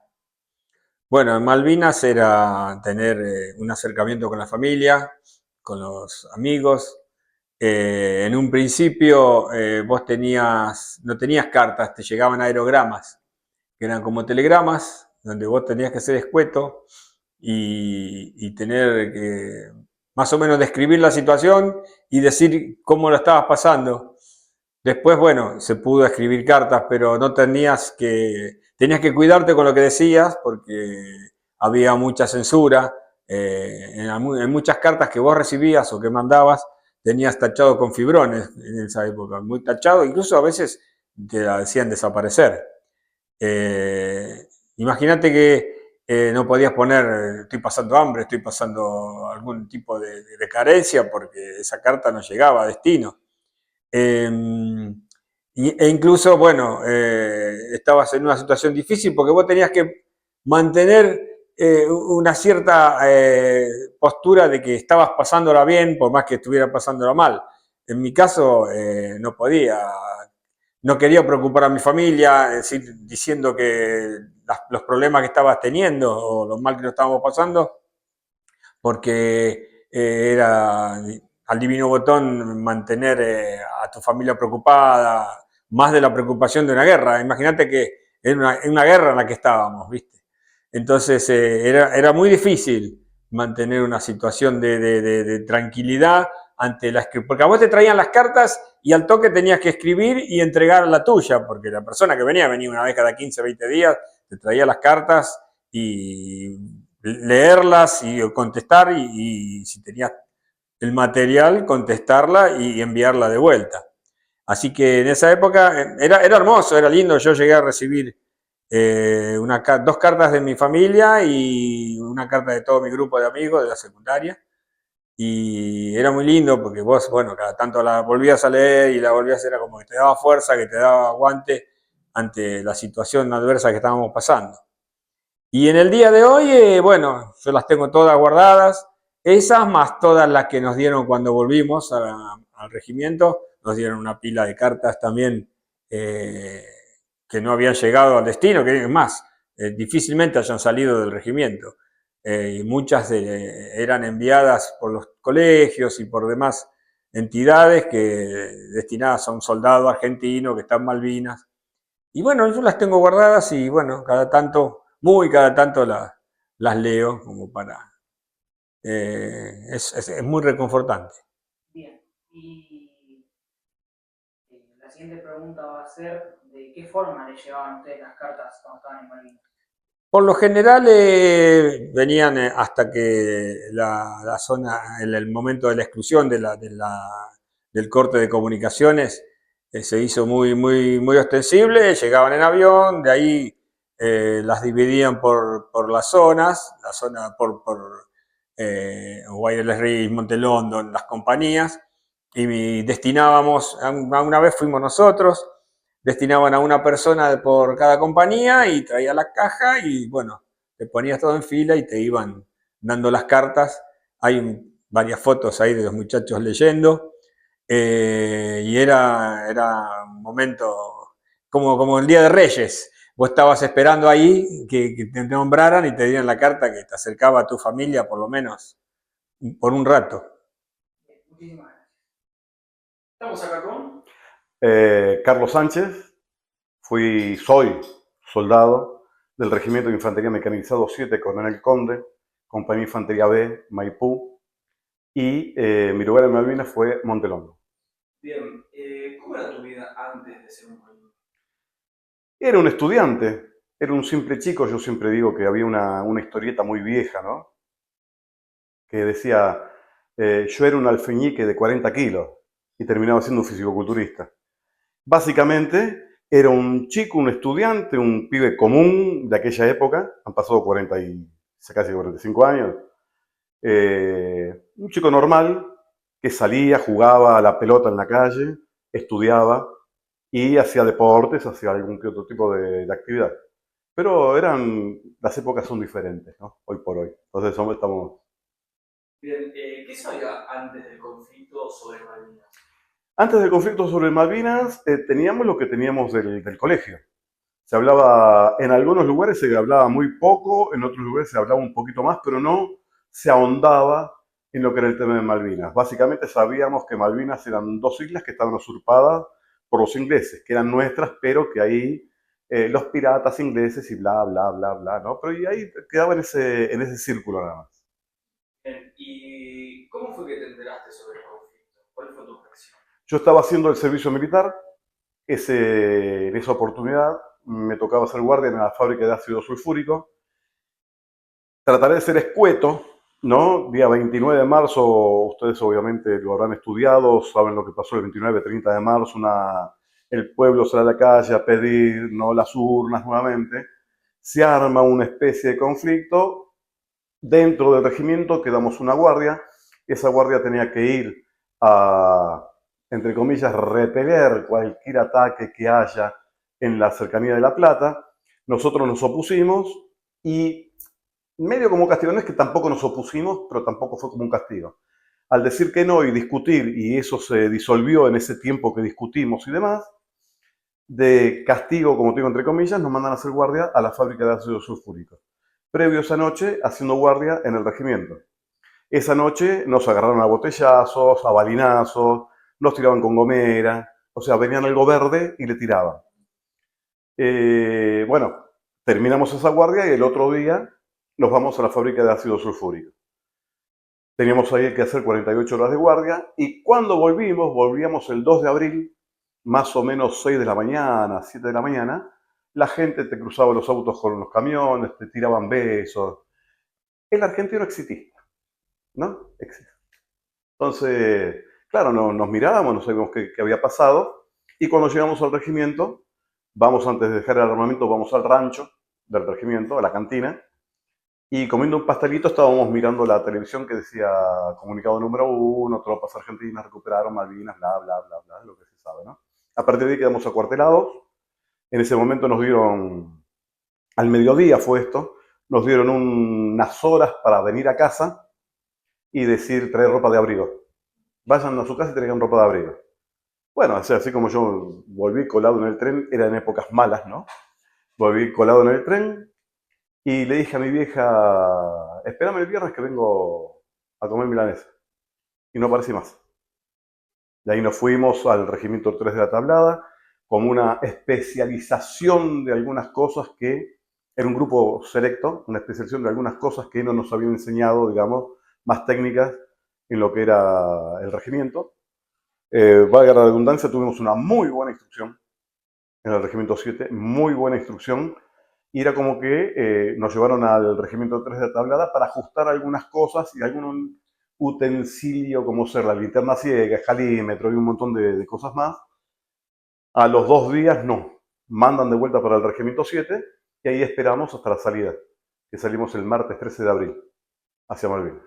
Speaker 13: Bueno, en Malvinas era tener un acercamiento con la familia, con los amigos. En un principio vos no tenías cartas, te llegaban aerogramas, que eran como telegramas, donde vos tenías que ser escueto y tener que más o menos describir la situación y decir cómo lo estabas pasando. Después, bueno, se pudo escribir cartas, pero no tenías que cuidarte con lo que decías porque había mucha censura. En muchas cartas que vos recibías o que mandabas, tenías tachado con fibrones en esa época, muy tachado, incluso a veces te la decían desaparecer. Imagínate que no podías poner estoy pasando hambre, estoy pasando algún tipo de carencia porque esa carta no llegaba a destino. E incluso, bueno, estabas en una situación difícil porque vos tenías que mantener una cierta postura de que estabas pasándola bien, por más que estuviera pasándola mal. En mi caso, no podía, no quería preocupar a mi familia, decir, diciendo que los problemas que estabas teniendo o lo mal que lo estábamos pasando, porque era al divino botón mantener a tu familia preocupada, más de la preocupación de una guerra. Imagínate que era una guerra en la que estábamos, ¿viste? Entonces era muy difícil mantener una situación de tranquilidad ante porque a vos te traían las cartas y al toque tenías que escribir y entregar la tuya, porque la persona que venía una vez cada 15, 20 días, te traía las cartas y leerlas y contestar y si tenías el material, contestarla y enviarla de vuelta. Así que en esa época era hermoso, era lindo. Yo llegué a recibir dos cartas de mi familia y una carta de todo mi grupo de amigos de la secundaria. Y era muy lindo porque vos, bueno, cada tanto la volvías a leer y la volvías, era como que te daba fuerza, que te daba aguante ante la situación adversa que estábamos pasando. Y en el día de hoy, bueno, yo las tengo todas guardadas, esas más todas las que nos dieron cuando volvimos al regimiento, nos dieron una pila de cartas también que no habían llegado al destino, que es más, difícilmente hayan salido del regimiento. Y muchas eran enviadas por los colegios y por demás entidades destinadas a un soldado argentino que está en Malvinas. Y bueno, yo las tengo guardadas y bueno, cada tanto las leo como para... es muy reconfortante.
Speaker 2: Bien, y la siguiente pregunta va a ser, ¿de qué forma le llevaban ustedes las cartas cuando estaban en Malvinas?
Speaker 13: Por lo general venían hasta que la zona, en el momento de la exclusión del corte de comunicaciones, se hizo muy ostensible, llegaban en avión, de ahí las dividían por las zonas, la zona por Wireless Reach, Montelondon, las compañías, y destinábamos, una vez fuimos nosotros, destinaban a una persona por cada compañía y traía la caja y bueno, te ponías todo en fila y te iban dando las cartas. Hay varias fotos ahí de los muchachos leyendo y era un momento como el Día de Reyes. Vos estabas esperando ahí que te nombraran y te dieran la carta que te acercaba a tu familia por lo menos por un rato.
Speaker 2: Muchísimas gracias.
Speaker 5: Estamos acá con...
Speaker 12: Carlos Sánchez, soy soldado del Regimiento de Infantería Mecanizado 7, Coronel Conde, Compañía de Infantería B, Maipú, y mi lugar en Malvinas fue Montelongo.
Speaker 5: Bien, ¿cómo era tu vida antes de ser un marino?
Speaker 12: Era un estudiante, era un simple chico. Yo siempre digo que había una historieta muy vieja, ¿no? Que decía, yo era un alfeñique de 40 kilos y terminaba siendo un fisicoculturista. Básicamente, era un chico, un estudiante, un pibe común de aquella época, han pasado casi 45 años, un chico normal que salía, jugaba a la pelota en la calle, estudiaba y hacía deportes, hacía algún que otro tipo de actividad. Pero las épocas son diferentes, ¿no? Hoy por hoy. Entonces estamos...
Speaker 5: Bien, ¿qué sabía antes del conflicto sobre Malvinas?
Speaker 12: Antes del conflicto sobre Malvinas, teníamos lo que teníamos del colegio. Se hablaba, en algunos lugares se hablaba muy poco, en otros lugares se hablaba un poquito más, pero no se ahondaba en lo que era el tema de Malvinas. Básicamente sabíamos que Malvinas eran 2 islas que estaban usurpadas por los ingleses, que eran nuestras, pero que ahí los piratas ingleses y bla, bla, bla, bla, ¿no? Pero y ahí quedaba en ese círculo nada más.
Speaker 5: Bien, ¿y cómo fue que te enteraste sobre el conflicto? ¿Cuál fue tu reacción?
Speaker 12: Yo estaba haciendo el servicio militar, en esa oportunidad me tocaba ser guardia en la fábrica de ácido sulfúrico. Trataré de ser escueto, ¿no? Día 29 de marzo, ustedes obviamente lo habrán estudiado, saben lo que pasó el 29-30 de marzo, el pueblo sale a la calle a pedir, ¿no?, las urnas nuevamente. Se arma una especie de conflicto. Dentro del regimiento quedamos una guardia. Esa guardia tenía que ir a, entre comillas, repeler cualquier ataque que haya en la cercanía de La Plata. Nosotros nos opusimos y medio como castigo, no es que tampoco nos opusimos, pero tampoco fue como un castigo. Al decir que no y discutir, y eso se disolvió en ese tiempo que discutimos y demás, de castigo, como te digo, entre comillas, nos mandan a hacer guardia a la fábrica de ácido sulfúrico. Previo esa noche, haciendo guardia en el regimiento. Esa noche nos agarraron a botellazos, a balinazos, nos tiraban con gomera, o sea, venían algo verde y le tiraban. Bueno, terminamos esa guardia y el otro día nos vamos a la fábrica de ácido sulfúrico. Teníamos ahí que hacer 48 horas de guardia y cuando volvíamos el 2 de abril, más o menos 6 de la mañana, 7 de la mañana, la gente te cruzaba los autos con los camiones, te tiraban besos. El argentino exitista, ¿no? Entonces, claro, nos mirábamos, no sabíamos qué había pasado y cuando llegamos al regimiento, antes de dejar el armamento, vamos al rancho del regimiento, a la cantina, y comiendo un pastelito estábamos mirando la televisión que decía comunicado número 1, tropas argentinas recuperaron Malvinas, bla, bla, bla, bla, lo que se sabe, ¿no? A partir de ahí quedamos acuartelados. En ese momento nos dieron, al mediodía fue esto, nos dieron unas horas para venir a casa y decir, traer ropa de abrigo. Vayan a su casa y traigan ropa de abrigo. Bueno, así como yo volví colado en el tren, eran épocas malas, ¿no? Volví colado en el tren y le dije a mi vieja, espérame el viernes que vengo a comer milanesa. Y no aparecí más. De ahí nos fuimos al Regimiento 3 de la Tablada, como una especialización de algunas cosas que, era un grupo selecto, una especialización de algunas cosas que no nos habían enseñado, digamos, más técnicas en lo que era el regimiento. Valga la redundancia, tuvimos una muy buena instrucción en el Regimiento 7, muy buena instrucción, y era como que nos llevaron al Regimiento 3 de Tablada para ajustar algunas cosas y algún utensilio como ser la linterna ciega, escalímetro y un montón de cosas más. A los 2 días no, mandan de vuelta para el Regimiento 7 y ahí esperamos hasta la salida, que salimos el martes 13 de abril hacia Malvinas.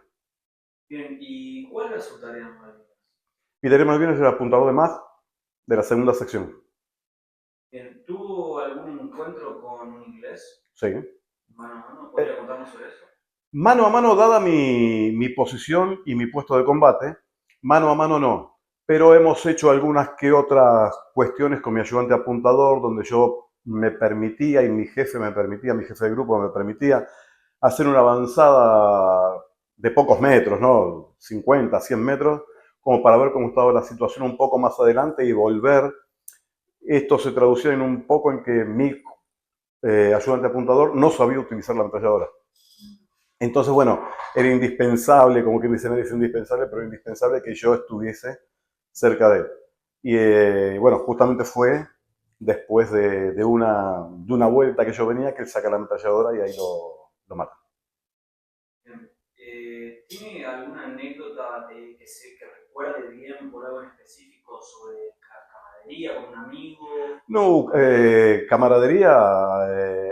Speaker 5: Bien, ¿y cuál era su tarea en Malvinas?
Speaker 12: Mi tarea en Malvinas era apuntador de MAG de la segunda sección.
Speaker 5: Bien, ¿tuvo algún encuentro con un inglés?
Speaker 12: Sí.
Speaker 5: Mano a mano, ¿podría contarnos sobre eso?
Speaker 12: Mano a mano, dada mi posición y mi puesto de combate, mano a mano no. Pero hemos hecho algunas que otras cuestiones con mi ayudante apuntador, donde yo me permitía, y mi jefe de grupo me permitía hacer una avanzada de pocos metros, ¿no? 50, 100 metros, como para ver cómo estaba la situación un poco más adelante y volver. Esto se traducía en un poco en que mi ayudante apuntador no sabía utilizar la ametralladora. Entonces, bueno, era indispensable, como quien dice, no dice indispensable, pero indispensable que yo estuviese cerca de él. Y bueno, justamente fue después de una vuelta que yo venía que él saca la ametralladora y ahí lo mata.
Speaker 5: ¿Tiene alguna anécdota que recuerde bien por algo en específico sobre camaradería con un amigo?
Speaker 12: No, camaradería,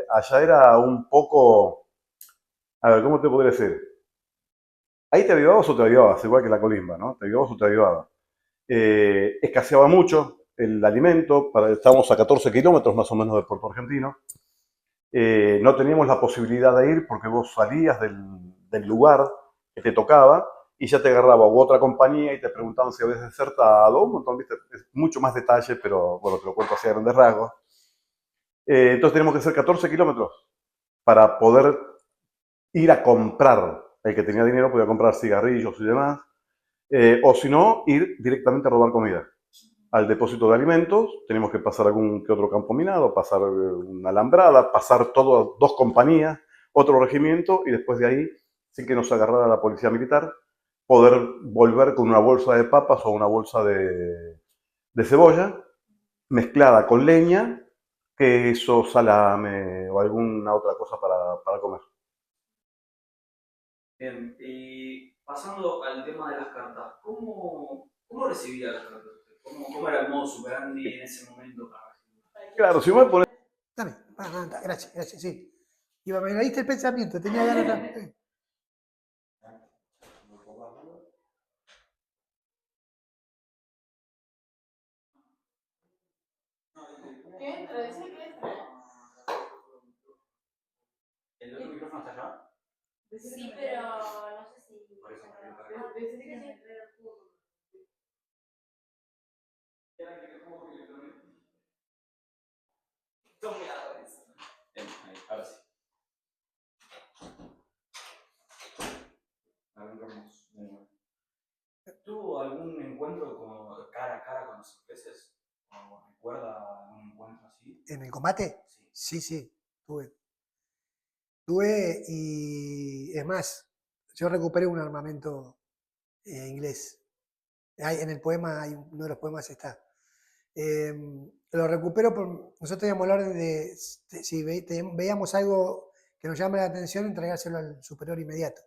Speaker 12: allá era un poco, a ver, ¿cómo te podría decir? Ahí te avivabas o te avivabas, igual que la colimba, ¿no? Te avivabas o te avivabas. Escaseaba mucho el alimento, estábamos a 14 kilómetros más o menos de Puerto Argentino. No teníamos la posibilidad de ir porque vos salías del lugar que te tocaba y ya te agarraba otra compañía y te preguntaban si habías desertado, un montón, ¿viste? Es mucho más detalle, pero bueno, te lo cuento así a grandes rasgos. Entonces teníamos que hacer 14 kilómetros para poder ir a comprar. El que tenía dinero podía comprar cigarrillos y demás. O si no, ir directamente a robar comida. Al depósito de alimentos, tenemos que pasar algún que otro campo minado, pasar una alambrada, pasar todo, 2 compañías, otro regimiento y después de ahí, sin que nos agarrara la policía militar, poder volver con una bolsa de papas o una bolsa de cebolla mezclada con leña, queso, salame o alguna otra cosa para comer.
Speaker 5: Bien, y pasando al tema de las cartas, ¿cómo recibía las cartas? ¿Cómo era el modo operandi en ese momento para recibir?
Speaker 12: Claro, si me pones...
Speaker 14: Dame, anda, gracias, sí. Iba, me diste el pensamiento, tenía ganas de...
Speaker 6: ¿Qué entra? Decía que entra.
Speaker 5: ¿El otro micrófono está allá?
Speaker 6: Sí, pero no sé si...
Speaker 5: Por eso, ahora sí. Arrancamos de nuevo. ¿Tuvo algún encuentro cara a cara con los ingleses? ¿O recuerda algún encuentro así?
Speaker 14: ¿En el combate?
Speaker 5: Sí.
Speaker 14: Sí, tuve. Tuve y es más, yo recuperé un armamento inglés. En el poema, uno de los poemas está. Lo recupero nosotros teníamos la orden de, si veíamos algo que nos llame la atención, entregárselo al superior inmediato.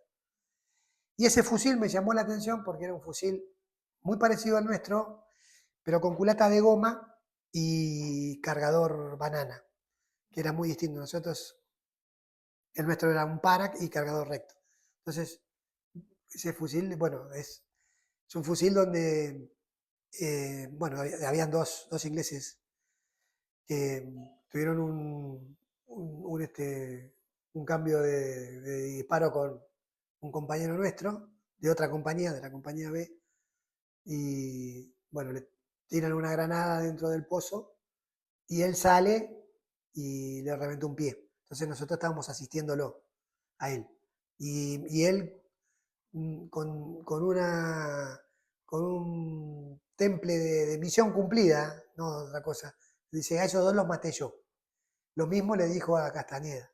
Speaker 14: Y ese fusil me llamó la atención porque era un fusil muy parecido al nuestro, pero con culata de goma y cargador banana, que era muy distinto. Nosotros, el nuestro era un Parak y cargador recto. Entonces, ese fusil, bueno, es un fusil donde, bueno, habían dos ingleses que tuvieron un cambio de disparo con un compañero nuestro, de otra compañía, de la compañía B, y bueno, le tiran una granada dentro del pozo y él sale y le reventó un pie. Entonces nosotros estábamos asistiéndolo a él. Y él con un temple de misión cumplida, no otra cosa, dice, a esos dos los maté yo. Lo mismo le dijo a Castañeda,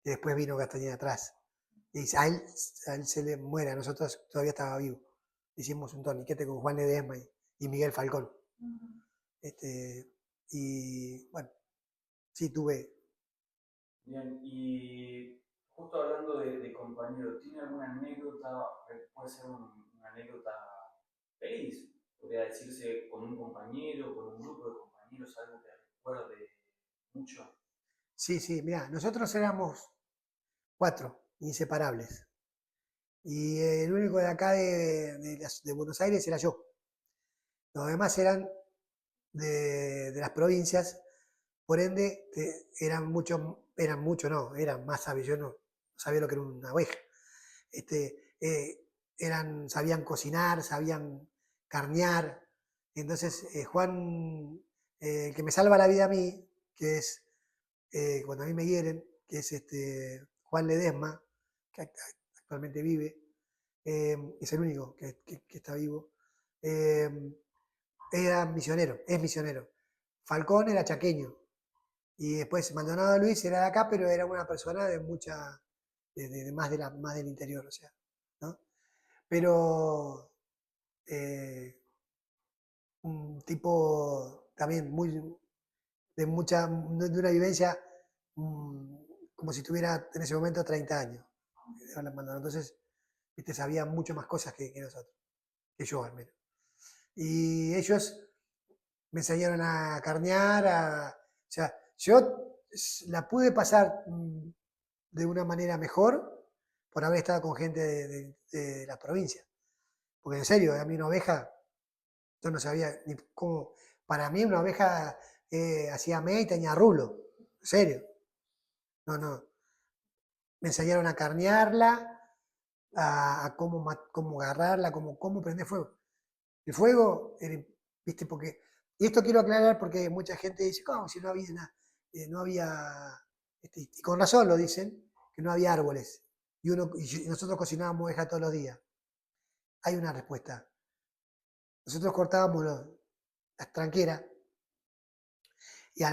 Speaker 14: y después vino Castañeda atrás. Y dice, a él se le muere, a nosotros todavía estaba vivo. Hicimos un torniquete con Juan Ledesma y Miguel Falcón. Y bueno, sí tuve.
Speaker 5: Bien, y justo hablando de compañero, ¿tiene alguna anécdota, puede ser una anécdota feliz? Podría decirse con un compañero, con un grupo de compañeros, algo que recuerde mucho.
Speaker 14: Sí, mira, nosotros éramos 4, inseparables. Y el único de acá de Buenos Aires era yo. Los demás eran de las provincias, por ende eran más sabios. Yo no sabía lo que era una oveja. Sabían cocinar, sabían carnear. Entonces, Juan, el que me salva la vida a mí, que es cuando a mí me hieren, que es Juan Ledesma, que actualmente vive, es el único que está vivo. era misionero, es misionero. Falcón era chaqueño. Y después Maldonado Luis era de acá, pero era una persona de mucha, más, más del interior, o sea, ¿no? Pero un tipo también de una vivencia como si tuviera en ese momento 30 años. Entonces, viste, sabía mucho más cosas que nosotros, que yo al menos. Y ellos me enseñaron a carnear, o sea, yo la pude pasar de una manera mejor por haber estado con gente de la provincia. Porque en serio, a mí una oveja, yo no sabía ni cómo. Para mí una oveja hacía mea y tenía rulo. En serio. No. Me enseñaron a carnearla, a cómo agarrarla, cómo prender fuego. El fuego, viste, porque. Y esto quiero aclarar porque mucha gente dice, ¿cómo? Si no había nada. No había. Y con razón lo dicen, que no había árboles. Y nosotros cocinábamos oveja todos los días. Hay una respuesta. Nosotros cortábamos las tranqueras y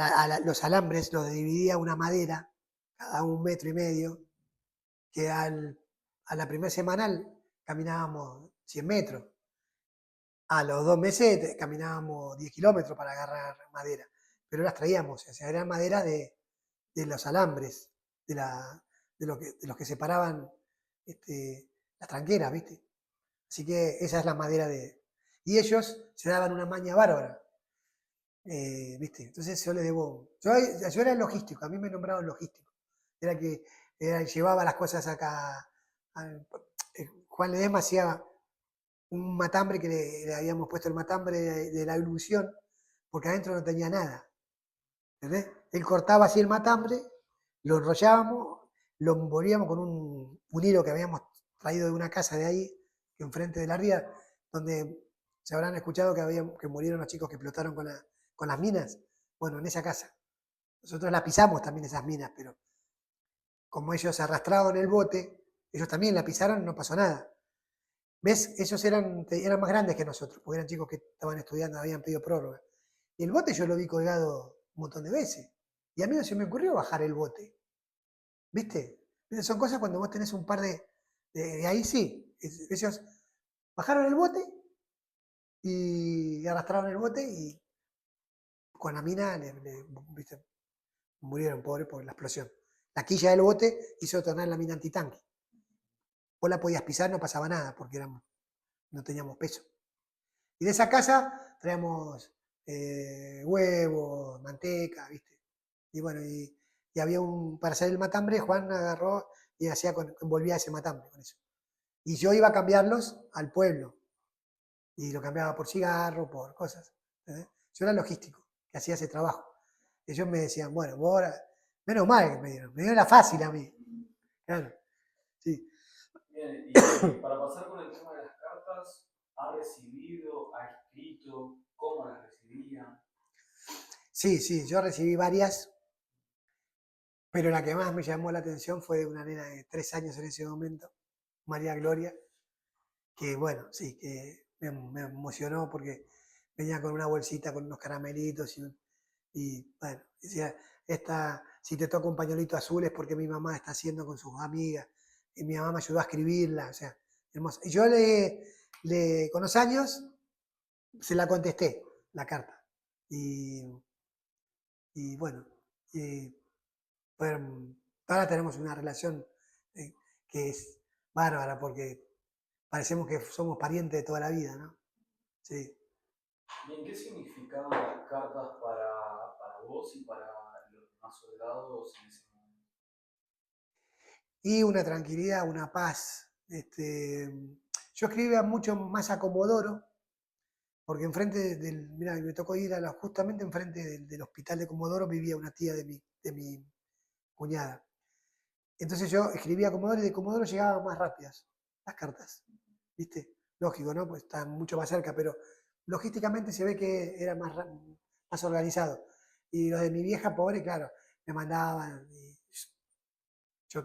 Speaker 14: los alambres los dividía una madera, cada 1,5 metros, que a la primera semanal caminábamos 100 metros. A los 2 meses caminábamos 10 kilómetros para agarrar madera, pero las traíamos, o sea, eran madera de los alambres, de los que separaban las tranqueras, ¿viste? Así que esa es la madera de. Y ellos se daban una maña bárbara. ¿Viste? Entonces yo le debo. Yo era el logístico, a mí me nombraban logístico. Era que llevaba las cosas acá. Juan Ledesma hacía un matambre que le habíamos puesto el matambre de la ilusión, porque adentro no tenía nada. ¿Entendés? Él cortaba así el matambre, lo enrollábamos, lo envolvíamos con un hilo que habíamos traído de una casa de ahí, que enfrente de la ría, donde se habrán escuchado que murieron los chicos que explotaron con las minas. Bueno, en esa casa. Nosotros la pisamos también esas minas, pero como ellos arrastraban el bote, ellos también la pisaron y no pasó nada. ¿Ves? Ellos eran más grandes que nosotros, porque eran chicos que estaban estudiando, habían pedido prórroga. Y el bote yo lo vi colgado un montón de veces. Y a mí no se me ocurrió bajar el bote. ¿Viste? Son cosas cuando vos tenés un par de ahí sí. Ellos bajaron el bote y arrastraron el bote y con la mina ¿viste? Murieron, pobres, por la explosión. La quilla del bote hizo tornar la mina antitanque. Vos la podías pisar, no pasaba nada, porque no teníamos peso. Y de esa casa traíamos huevos, manteca, ¿viste? Y bueno, y había para hacer el matambre, Juan agarró y envolvía ese matambre con eso. Y yo iba a cambiarlos al pueblo. Y lo cambiaba por cigarro, por cosas. ¿Entendés? Yo era logístico, que hacía ese trabajo. Ellos me decían, bueno, vos ahora, menos mal que me dieron la fácil a mí. Claro, sí.
Speaker 5: Bien, y para pasar con el tema de las cartas, ¿ha recibido, ha escrito, cómo las recibía?
Speaker 14: Sí, yo recibí varias, pero la que más me llamó la atención fue de una nena de 3 años en ese momento, María Gloria, que bueno, sí, que me emocionó porque venía con una bolsita con unos caramelitos y bueno, decía, si te toca un pañuelito azul es porque mi mamá está haciendo con sus amigas y mi mamá me ayudó a escribirla, o sea, hermoso. Y yo con los años se la contesté, la carta. Y bueno, ahora tenemos una relación que es bárbara porque parecemos que somos parientes de toda la vida, ¿no? Sí.
Speaker 5: Bien, ¿qué significaban las cartas para vos y para los demás soldados en ese momento?
Speaker 14: Y una tranquilidad, una paz. Yo escribía mucho más a Comodoro, porque enfrente mirá, me tocó ir justamente enfrente del hospital de Comodoro vivía una tía de mi cuñada. Entonces yo escribía a Comodoro y de Comodoro llegaban más rápidas las cartas, ¿viste? Lógico, ¿no? Pues está mucho más cerca, pero logísticamente se ve que era más organizado. Y los de mi vieja pobre, claro, me mandaban. Y yo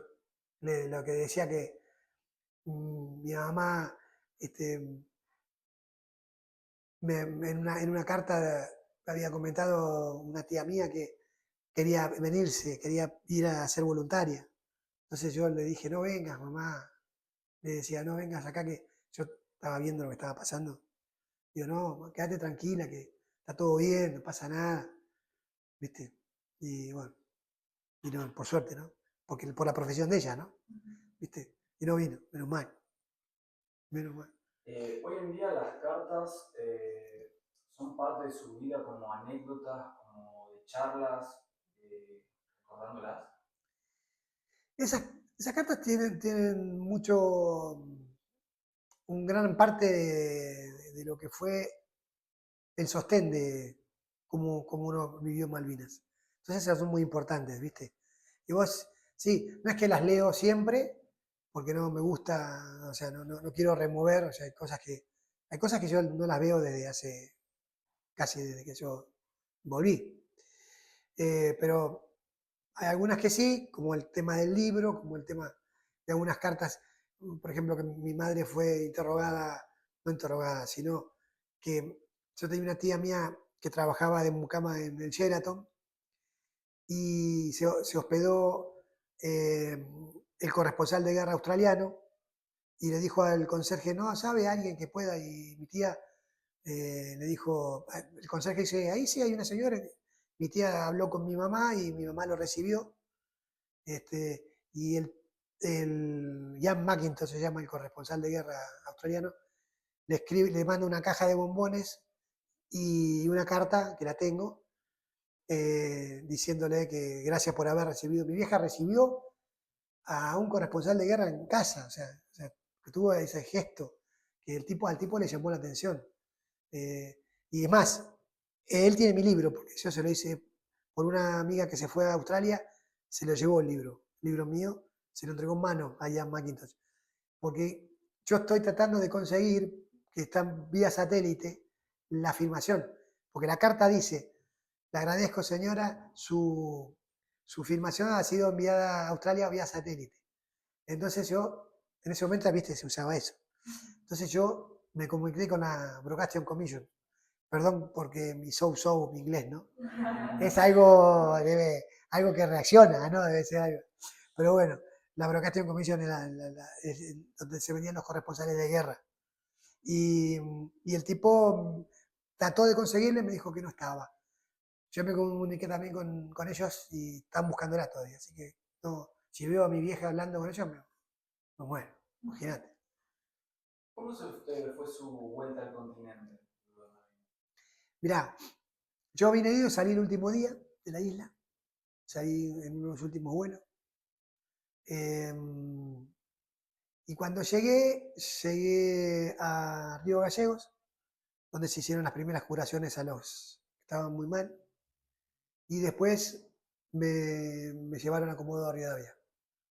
Speaker 14: lo que decía que mi mamá en una carta había comentado una tía mía que quería venirse, quería ir a ser voluntaria. Entonces yo le dije, no vengas, mamá. Le decía, no vengas acá, que yo estaba viendo lo que estaba pasando. Digo, no, quédate tranquila, que está todo bien, no pasa nada. ¿Viste? Y bueno, y no, por suerte, ¿no? Porque por la profesión de ella, ¿no? ¿Viste? Y no vino, menos mal. Menos mal.
Speaker 5: Hoy en día las cartas son parte de su vida como anécdotas, como de charlas, recordándolas.
Speaker 14: Esas cartas tienen mucho, un gran parte de lo que fue el sostén de cómo uno vivió Malvinas. Entonces esas son muy importantes, ¿viste? Y vos, sí, no es que las leo siempre, porque no me gusta, o sea, no quiero remover, o sea, hay cosas que yo no las veo desde hace, casi desde que yo volví. Pero hay algunas que sí, como el tema del libro, como el tema de algunas cartas, por ejemplo, que mi madre fue interrogada, no interrogada, sino que yo tenía una tía mía que trabajaba de mucama en el Sheraton y se hospedó el corresponsal de guerra australiano y le dijo al conserje, no, ¿sabe alguien que pueda? Y mi tía le dijo, el conserje dice, ahí sí hay una señora. Mi tía habló con mi mamá y mi mamá lo recibió. Y el Ian McIntosh se llama el corresponsal de guerra australiano, le manda una caja de bombones y una carta, que la tengo, diciéndole que gracias por haber recibido. Mi vieja recibió a un corresponsal de guerra en casa, o sea, que tuvo ese gesto, que al tipo le llamó la atención. Y es más, él tiene mi libro, porque yo se lo hice por una amiga que se fue a Australia, se lo llevó el libro mío, se lo entregó en mano a Ian McIntosh. Porque yo estoy tratando de conseguir, que está vía satélite, la filmación. Porque la carta dice, le agradezco señora, su filmación ha sido enviada a Australia vía satélite. Entonces yo, en ese momento, viste, se usaba eso. Entonces yo me comuniqué con la Broadcasting Commission. Perdón porque mi mi inglés, ¿no? Es algo que reacciona, ¿no? Debe ser algo. Pero bueno, la Broadcasting Commission era donde se venían los corresponsales de guerra. Y el tipo trató de conseguirle y me dijo que no estaba. Yo me comuniqué también con ellos y están buscándola todavía. Así que no, si veo a mi vieja hablando con ellos, me muero. Imagínate.
Speaker 5: ¿Cómo fue su vuelta al continente?
Speaker 14: Mirá, yo vine ido, salí el último día de la isla, salí en uno de los últimos vuelos. Y cuando llegué a Río Gallegos, donde se hicieron las primeras curaciones a los que estaban muy mal. Y después me llevaron a Comodoro Rivadavia,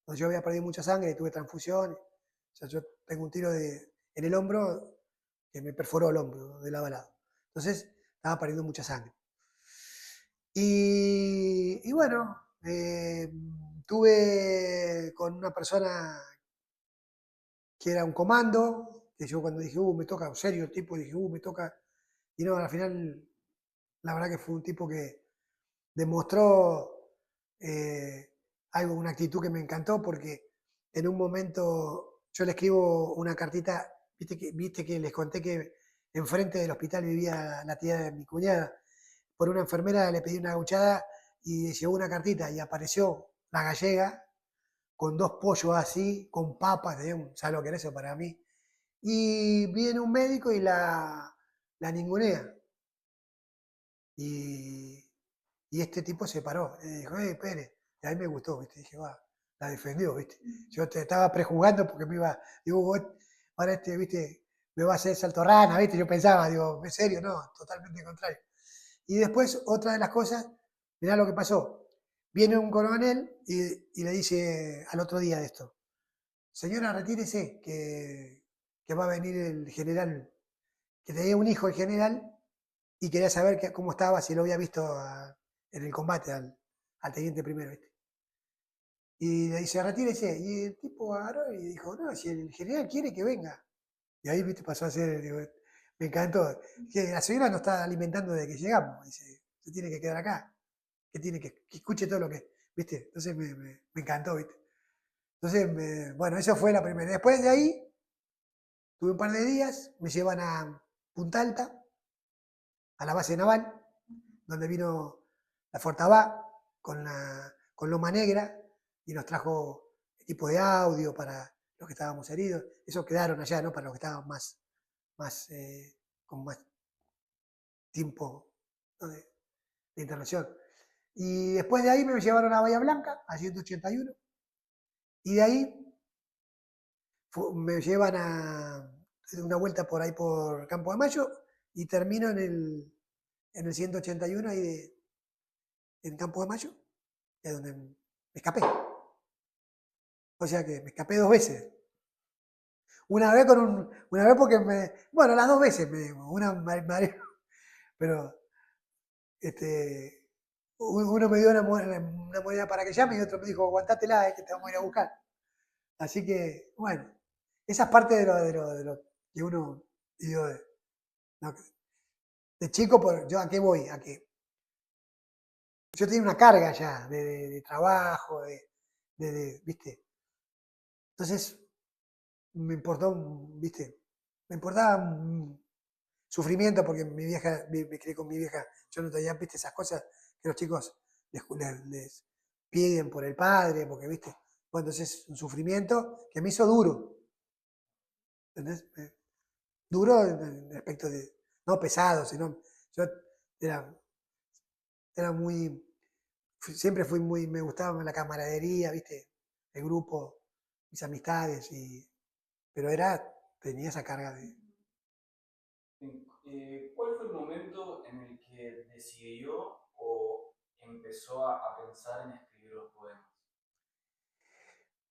Speaker 14: donde yo había perdido mucha sangre y tuve transfusiones. O sea, yo tengo un tiro en el hombro que me perforó el hombro de lado a lado. Entonces, estaba perdiendo mucha sangre. Y bueno, tuve con una persona que era un comando, que yo cuando dije, me toca, en serio el tipo, dije, me toca. Y no, al final, la verdad que fue un tipo que demostró algo, una actitud que me encantó, porque en un momento yo le escribo una cartita, viste que les conté que enfrente del hospital vivía la tía de mi cuñada. Por una enfermera le pedí una gauchada y llevó una cartita y apareció la gallega con 2 pollos así, con papas, ¿sabes lo que era eso para mí? Y viene un médico y la ningunea. Y este tipo se paró, y dijo, Pérez, y a mí me gustó, ¿viste? Dije, va, la defendió, ¿viste? Yo te estaba prejuzgando porque me iba, digo, ahora ¿viste? Me va a hacer salto rana, ¿viste? Yo pensaba, digo, ¿en serio? No, totalmente contrario. Y después, otra de las cosas, mirá lo que pasó. Viene un coronel y le dice al otro día de esto, señora, retírese, que va a venir el general, que tenía un hijo el general, y quería saber cómo estaba, si lo había visto en el combate al teniente primero, ¿viste? Y le dice, retírese. Y el tipo agarró y dijo, no, si el general quiere que venga. Y ahí, ¿viste? Pasó a ser, digo, Me encantó. Que la señora nos está alimentando desde que llegamos. Dice, se tiene que quedar acá. Que tiene que escuche todo lo que, ¿viste? Entonces me encantó, ¿viste? Entonces, bueno, eso fue la primera. Después de ahí, tuve un par de días, me llevan a Punta Alta, a la base naval, donde vino la Fortabá con Loma Negra y nos trajo equipos de audio para los que estábamos heridos. Eso quedaron allá, ¿no? Para los que estaban con más tiempo, ¿no? de internación. Y después de ahí me llevaron a Bahía Blanca, a 181, y de ahí me llevan a una vuelta por ahí por Campo de Mayo y termino en el 181 ahí en Campo de Mayo, que es donde me escapé. O sea que me escapé 2 veces. Una vez porque bueno, las 2 veces una pero uno me dio una moneda para que llame y otro me dijo, aguantátela, que te vamos a ir a buscar. Así que, bueno, esa es parte de lo que uno, digo, no, de chico, yo a qué voy, a que yo tenía una carga ya de trabajo, ¿viste? Entonces, me importó, ¿viste? Me importaba sufrimiento porque mi vieja, me crié con mi vieja, yo no tenía, ¿viste? Esas cosas que los chicos les piden por el padre, porque, ¿viste? Bueno, entonces, un sufrimiento que me hizo duro. ¿Entendés? Duro en el aspecto de, no pesado, sino, yo era muy, siempre fui muy, me gustaba la camaradería, ¿viste? El grupo, mis amistades, pero tenía esa carga de...
Speaker 5: ¿Cuál fue el momento en el que decidió o empezó a pensar en escribir los poemas?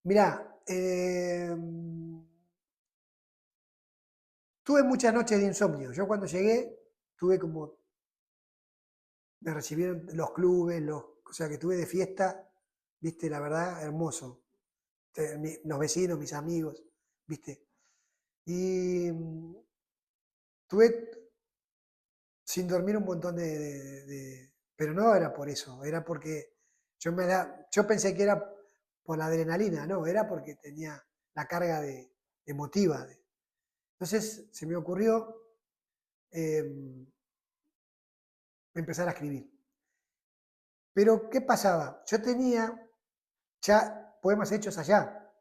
Speaker 14: Mirá, tuve muchas noches de insomnio. Yo cuando llegué, me recibieron los clubes, o sea que tuve de fiesta, ¿viste? La verdad, hermoso. Los vecinos, mis amigos, ¿viste? Y tuve sin dormir un montón pero no era por eso, era porque yo pensé que era por la adrenalina, no, era porque tenía la carga emotiva. Entonces se me ocurrió empezar a escribir. Pero, ¿qué pasaba? Yo tenía ya poemas hechos allá,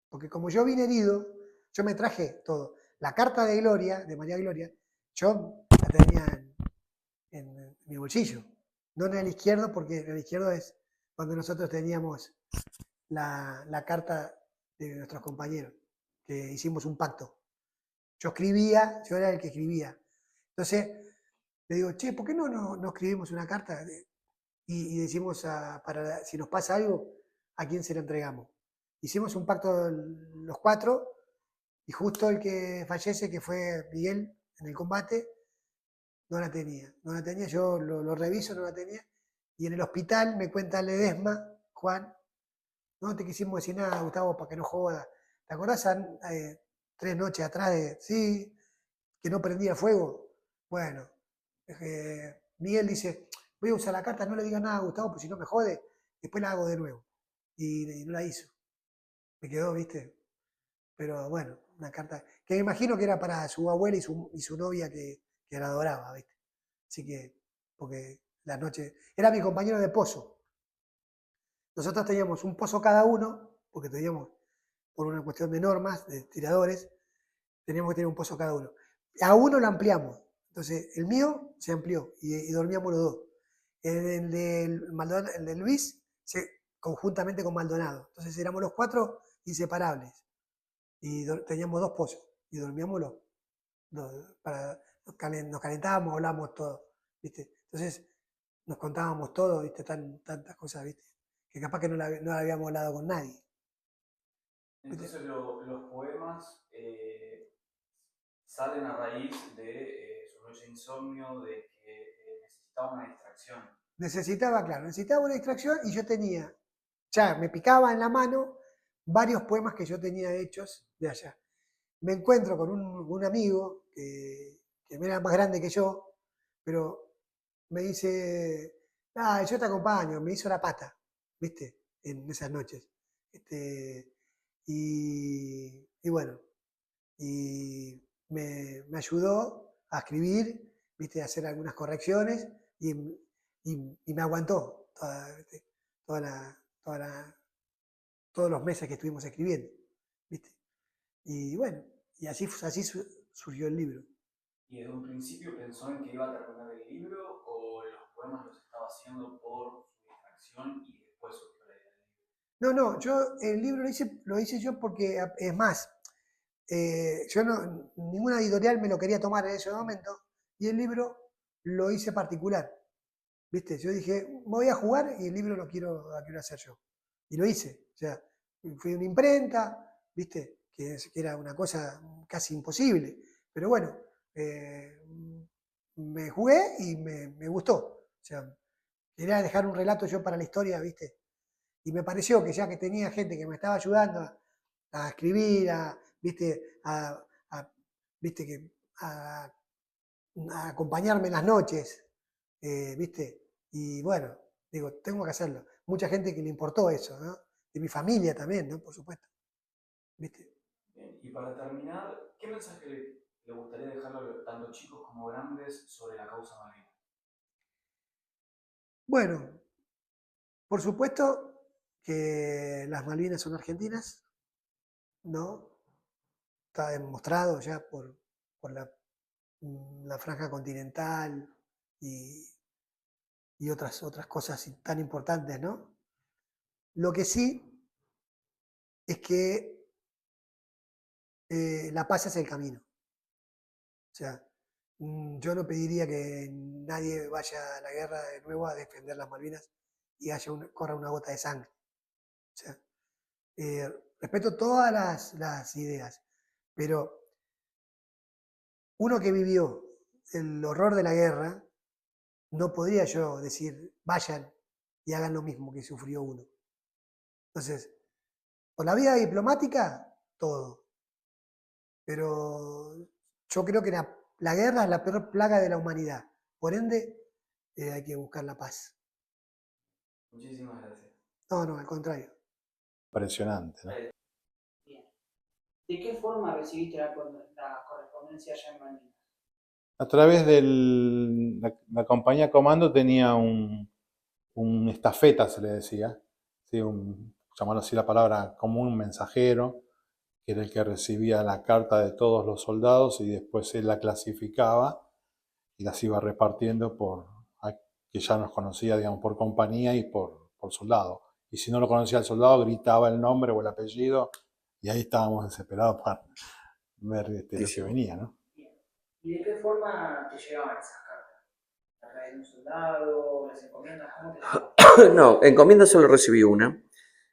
Speaker 14: porque como yo vine herido, yo me traje todo. La carta de Gloria, de María Gloria, yo la tenía en mi bolsillo, no en el izquierdo, porque en el izquierdo es cuando nosotros teníamos la carta de nuestros compañeros, que hicimos un pacto. Yo era el que escribía. Entonces, le digo, che, ¿por qué no escribimos una carta y decimos, si nos pasa algo, ¿a quién se la entregamos? Hicimos un pacto los 4 y justo el que fallece, que fue Miguel en el combate, no la tenía, yo lo reviso, no la tenía, y en el hospital me cuenta Ledesma, Juan, no te quisimos decir nada, Gustavo, para que no joda. ¿Te acordás 3 noches atrás sí, que no prendía fuego? Bueno, Miguel dice, voy a usar la carta, no le digas nada a Gustavo, pues si no me jode, después la hago de nuevo. Y no la hizo. Me quedó, ¿viste? Pero bueno, una carta que me imagino que era para su abuela y su novia que la adoraba, ¿viste? Así que, porque las noches... Era mi compañero de pozo. Nosotros teníamos un pozo cada uno, porque teníamos, por una cuestión de normas, de tiradores, teníamos que tener un pozo cada uno. A uno lo ampliamos. Entonces, el mío se amplió y dormíamos los 2. El de Luis, conjuntamente con Maldonado. Entonces, éramos los 4 inseparables. Y teníamos 2 pozos. Y dormíamos nos calentábamos, hablábamos todo, ¿viste? Entonces, nos contábamos todo, ¿viste? Tantas cosas, ¿viste? Que capaz que no la habíamos hablado con nadie.
Speaker 5: Entonces los poemas salen a raíz de su noche de insomnio, de que necesitaba una distracción.
Speaker 14: Necesitaba una distracción y yo ya me picaba en la mano varios poemas que yo tenía hechos de allá. me encuentro con un amigo que era más grande que yo, pero me dice, yo te acompaño, me hizo la pata, ¿viste? En esas noches. Y bueno, y me ayudó a escribir, ¿viste? A hacer algunas correcciones y me aguantó ¿viste? Todos los meses que estuvimos escribiendo, ¿viste? Y bueno, y así surgió el libro.
Speaker 5: ¿Y desde un principio pensó en que iba a terminar el libro o los poemas los estaba haciendo por su distracción y después surgió la idea del libro?
Speaker 14: No, yo el libro lo hice yo porque, es más, yo ninguna editorial me lo quería tomar en ese momento y el libro lo hice particular, ¿viste? Yo dije, voy a jugar y el libro lo quiero hacer yo. Y lo hice, o sea, fui a una imprenta, ¿viste? Que era una cosa casi imposible, pero bueno, me jugué y me gustó. O sea, quería dejar un relato yo para la historia, ¿viste? Y me pareció que ya que tenía gente que me estaba ayudando a escribir, ¿viste? ¿Viste? A acompañarme en las noches, ¿viste? Y bueno, digo, tengo que hacerlo. Mucha gente que le importó eso, ¿no? De mi familia también, ¿no? Por supuesto. ¿Viste?
Speaker 5: Bien, y para terminar, ¿qué mensaje le gustaría dejarle tanto chicos como grandes sobre la causa Malvinas?
Speaker 14: Bueno, por supuesto que las Malvinas son argentinas, ¿no? Está demostrado ya por la franja continental y otras cosas tan importantes, ¿no? Lo que sí es que la paz es el camino. O sea, yo no pediría que nadie vaya a la guerra de nuevo a defender las Malvinas y corra una gota de sangre. O sea, respeto todas las ideas, pero uno que vivió el horror de la guerra, no podría yo decir, vayan y hagan lo mismo que sufrió uno. Entonces, por la vía diplomática, todo. Pero yo creo que la guerra es la peor plaga de la humanidad. Por ende, hay que buscar la paz.
Speaker 5: Muchísimas gracias.
Speaker 14: No, al contrario.
Speaker 1: Impresionante, ¿no?
Speaker 2: Bien. ¿De qué forma recibiste la correspondencia allá en Malvinas?
Speaker 1: A través de la compañía Comando tenía un estafeta, se le decía, ¿sí? Llamando así la palabra, como un mensajero, que era el que recibía la carta de todos los soldados y después él la clasificaba y las iba repartiendo que ya nos conocía, digamos, por compañía y por soldado. Y si no lo conocía el soldado, gritaba el nombre o el apellido y ahí estábamos desesperados para ver lo que venía, ¿no?
Speaker 2: ¿Y de qué forma te llegaban esas cartas? ¿A través de un soldado? ¿Las encomiendas? ¿Cómo te llegaban?
Speaker 3: No, encomienda solo recibí una.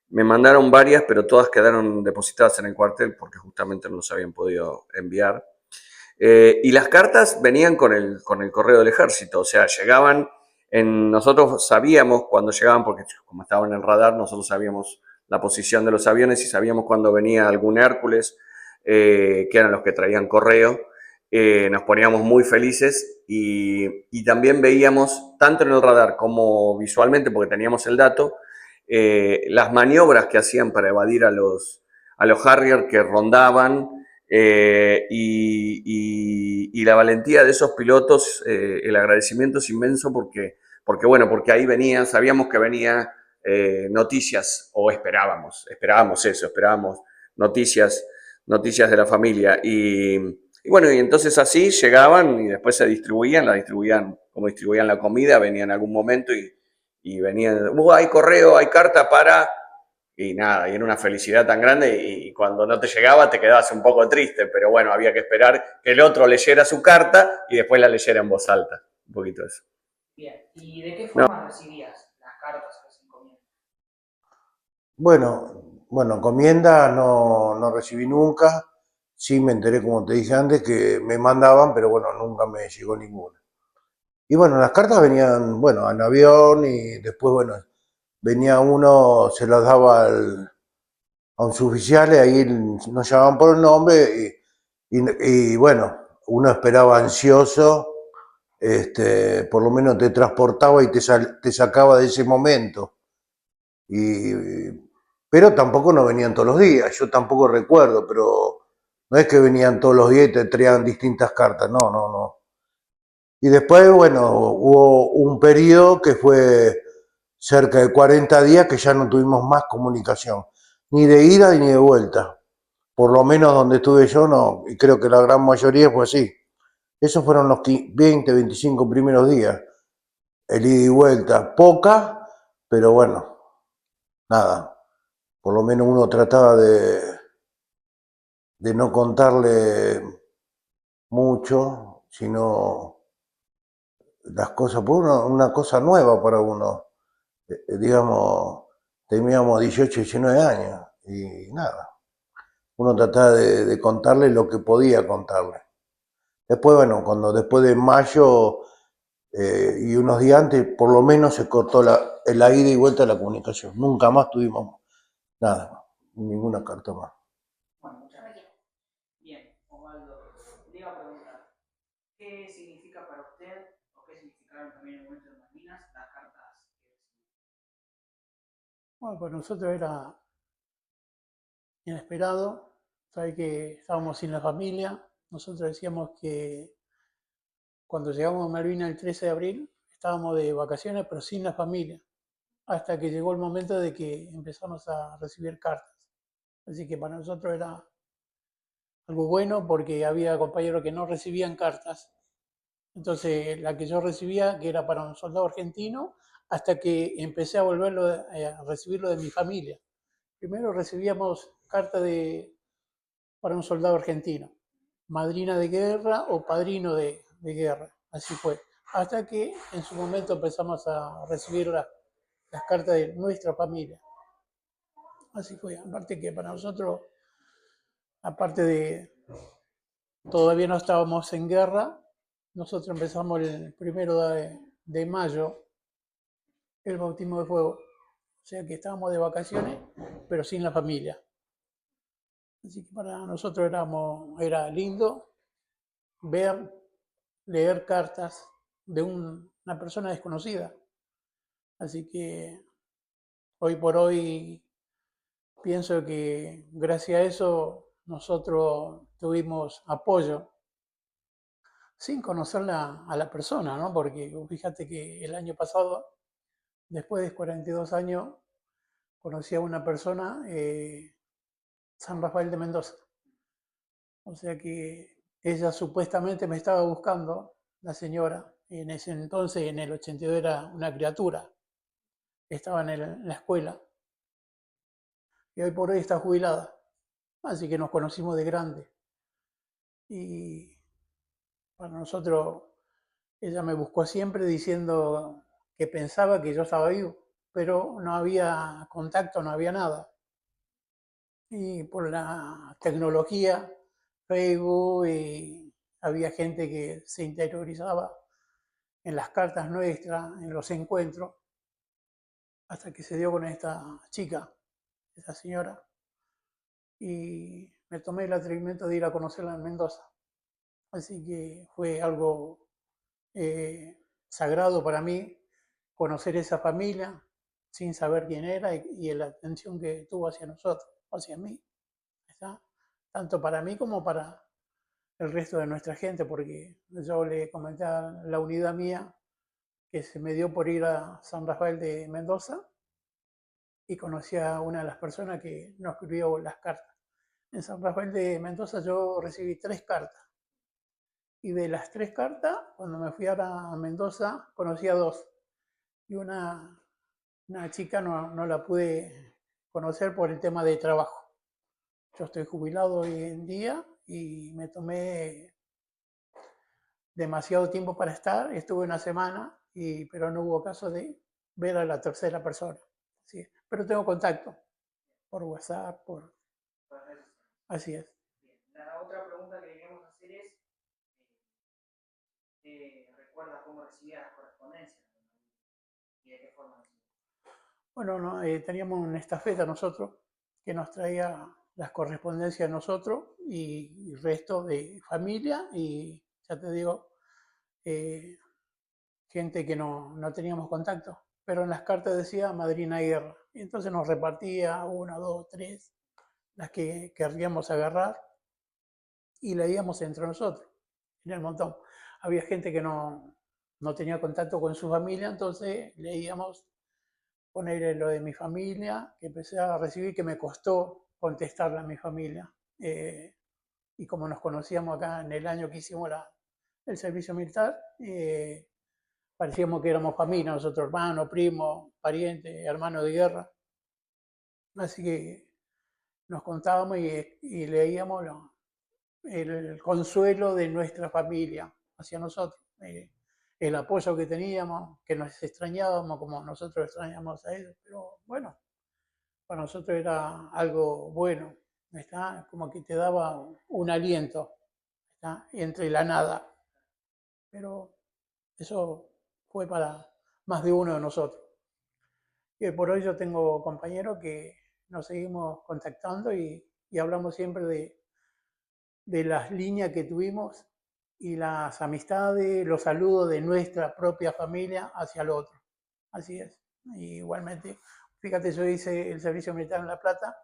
Speaker 3: Me mandaron varias, pero todas quedaron depositadas en el cuartel porque justamente no los habían podido enviar. Y las cartas venían con el correo del ejército, o sea, llegaban, nosotros sabíamos cuando llegaban, porque como estaba en el radar, nosotros sabíamos la posición de los aviones y sabíamos cuando venía algún Hércules, que eran los que traían correo. Nos poníamos muy felices y también veíamos, tanto en el radar como visualmente, porque teníamos el dato, las maniobras que hacían para evadir a los Harrier que rondaban, y la valentía de esos pilotos, el agradecimiento es inmenso porque ahí venía, sabíamos que venía noticias, o esperábamos noticias de la familia. Y bueno, y entonces así llegaban y después la distribuían como distribuían la comida, venían en algún momento y venían, hay correo, hay carta para... Y nada, y era una felicidad tan grande y cuando no te llegaba te quedabas un poco triste, pero bueno, había que esperar que el otro leyera su carta y después la leyera en voz alta, un poquito eso.
Speaker 2: Bien, ¿y de qué forma recibías las cartas o las encomiendas?
Speaker 4: Bueno, encomienda no recibí nunca. Sí me enteré, como te dije antes, que me mandaban, pero bueno, nunca me llegó ninguna. Y bueno, las cartas venían, bueno, en avión y después, bueno, venía uno, se las daba a un suboficial y ahí nos llamaban por el nombre Y bueno, uno esperaba ansioso, por lo menos te transportaba y te sacaba de ese momento. Pero tampoco no venían todos los días, yo tampoco recuerdo, pero no es que venían todos los días y te traían distintas cartas, no, no, no. Y después, bueno, hubo un periodo que fue cerca de 40 días que ya no tuvimos más comunicación, ni de ida ni de vuelta. Por lo menos donde estuve yo, no, y creo que la gran mayoría fue así. Esos fueron los 20, 25 primeros días, el ida y vuelta, poca, pero bueno, nada, por lo menos uno trataba de no contarle mucho, sino las cosas, por una cosa nueva para uno. Digamos, teníamos 18, 19 años y nada, uno trataba de contarle lo que podía contarle. Después, bueno, después de mayo y unos días antes, por lo menos se cortó la ida y vuelta de la comunicación. Nunca más tuvimos nada, ninguna carta más.
Speaker 2: Bueno, muchas gracias. Bien, Osvaldo, le iba a preguntar, ¿qué significa para usted, o qué significaron también en el momento de Malvinas, las cartas que recibió?
Speaker 15: Bueno, para nosotros era inesperado, sabe que estábamos sin la familia. Nosotros decíamos que cuando llegamos a Malvinas el 13 de abril estábamos de vacaciones pero sin la familia, hasta que llegó el momento de que empezamos a recibir cartas. Así que para nosotros era algo bueno porque había compañeros que no recibían cartas. Entonces la que yo recibía, que era para un soldado argentino, hasta que empecé a a recibirlo de mi familia. Primero recibíamos cartas para un soldado argentino, madrina de guerra o padrino de guerra, así fue. Hasta que en su momento empezamos a recibir las cartas de nuestra familia. Así fue. Aparte que para nosotros, aparte de todavía no estábamos en guerra, nosotros empezamos el 1 de mayo el bautismo de fuego. O sea que estábamos de vacaciones, pero sin la familia. Así que para nosotros era lindo leer cartas de una persona desconocida. Así que hoy por hoy pienso que gracias a eso nosotros tuvimos apoyo sin conocerla a la persona, ¿no? Porque fíjate que el año pasado, después de 42 años, conocí a una persona, San Rafael de Mendoza. O sea que ella supuestamente me estaba buscando, la señora. En ese entonces, en el 82, era una criatura. Estaba en la escuela. Y hoy por hoy está jubilada. Así que nos conocimos de grande. Y para nosotros, ella me buscó siempre diciendo que pensaba que yo estaba vivo, pero no había contacto, no había nada. Y por la tecnología, Facebook, y había gente que se interiorizaba en las cartas nuestras, en los encuentros, hasta que se dio con esta chica, esta señora, y me tomé el atrevimiento de ir a conocerla en Mendoza. Así que fue algo sagrado para mí conocer esa familia sin saber quién era y la atención que tuvo hacia nosotros, hacia mí. ¿Está? Tanto para mí como para el resto de nuestra gente, porque yo le comenté a la unidad mía que se me dio por ir a San Rafael de Mendoza y conocí a una de las personas que nos escribió las cartas. En San Rafael de Mendoza yo recibí 3 cartas. Y de las 3 cartas, cuando me fui a Mendoza, conocí a 2. Y una chica no la pude conocer por el tema de trabajo. Yo estoy jubilado hoy en día y me tomé demasiado tiempo para estar. Estuve una semana, pero no hubo caso de ver a la tercera persona. ¿Sí? Pero tengo contacto por WhatsApp, Así es.
Speaker 2: Bien. La otra pregunta que le queremos hacer es, ¿recuerda cómo recibía las correspondencias? ¿Y de qué forma recibía?
Speaker 15: Bueno, no, teníamos una estafeta nosotros que nos traía las correspondencias a nosotros y resto de familia y, ya te digo, gente que no teníamos contacto. Pero en las cartas decía madrina guerra. Y entonces nos repartía 1, 2, 3, las que querríamos agarrar y leíamos entre nosotros, en el montón. Había gente que no tenía contacto con su familia, entonces leíamos, poner lo de mi familia, que empecé a recibir, que me costó contestarle a mi familia. Y como nos conocíamos acá en el año que hicimos el servicio militar, parecíamos que éramos familia, nosotros hermanos, primos, parientes, hermanos de guerra. Así que nos contábamos y leíamos el consuelo de nuestra familia hacia nosotros, el apoyo que teníamos, que nos extrañábamos como nosotros extrañamos a ellos, pero bueno, para nosotros era algo bueno, ¿está? Como que te daba un aliento, ¿está? Entre la nada, pero eso fue para más de uno de nosotros. Y por hoy yo tengo compañeros que nos seguimos contactando y hablamos siempre de las líneas que tuvimos y las amistades, los saludos de nuestra propia familia hacia el otro. Así es. Y igualmente, fíjate, yo hice el servicio militar en La Plata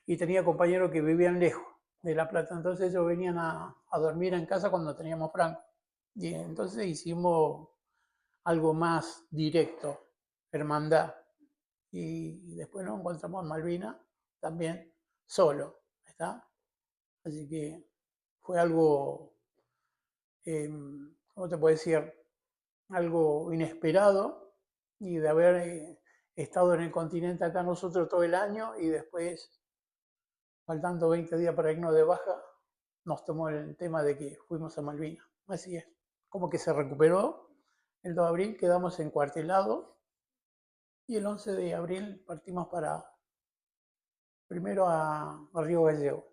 Speaker 15: y tenía compañeros que vivían lejos de La Plata, entonces ellos venían a dormir en casa cuando teníamos franco. Y entonces hicimos algo más directo, hermandad. Y después nos encontramos en Malvinas también solo, ¿está? Así que fue algo, ¿cómo te puedo decir? Algo inesperado y de haber estado en el continente acá nosotros todo el año y después, faltando 20 días para irnos de baja, nos tomó el tema de que fuimos a Malvinas. Así es, como que se recuperó. El 2 de abril quedamos encuartelados y el 11 de abril partimos primero a Río Gallego.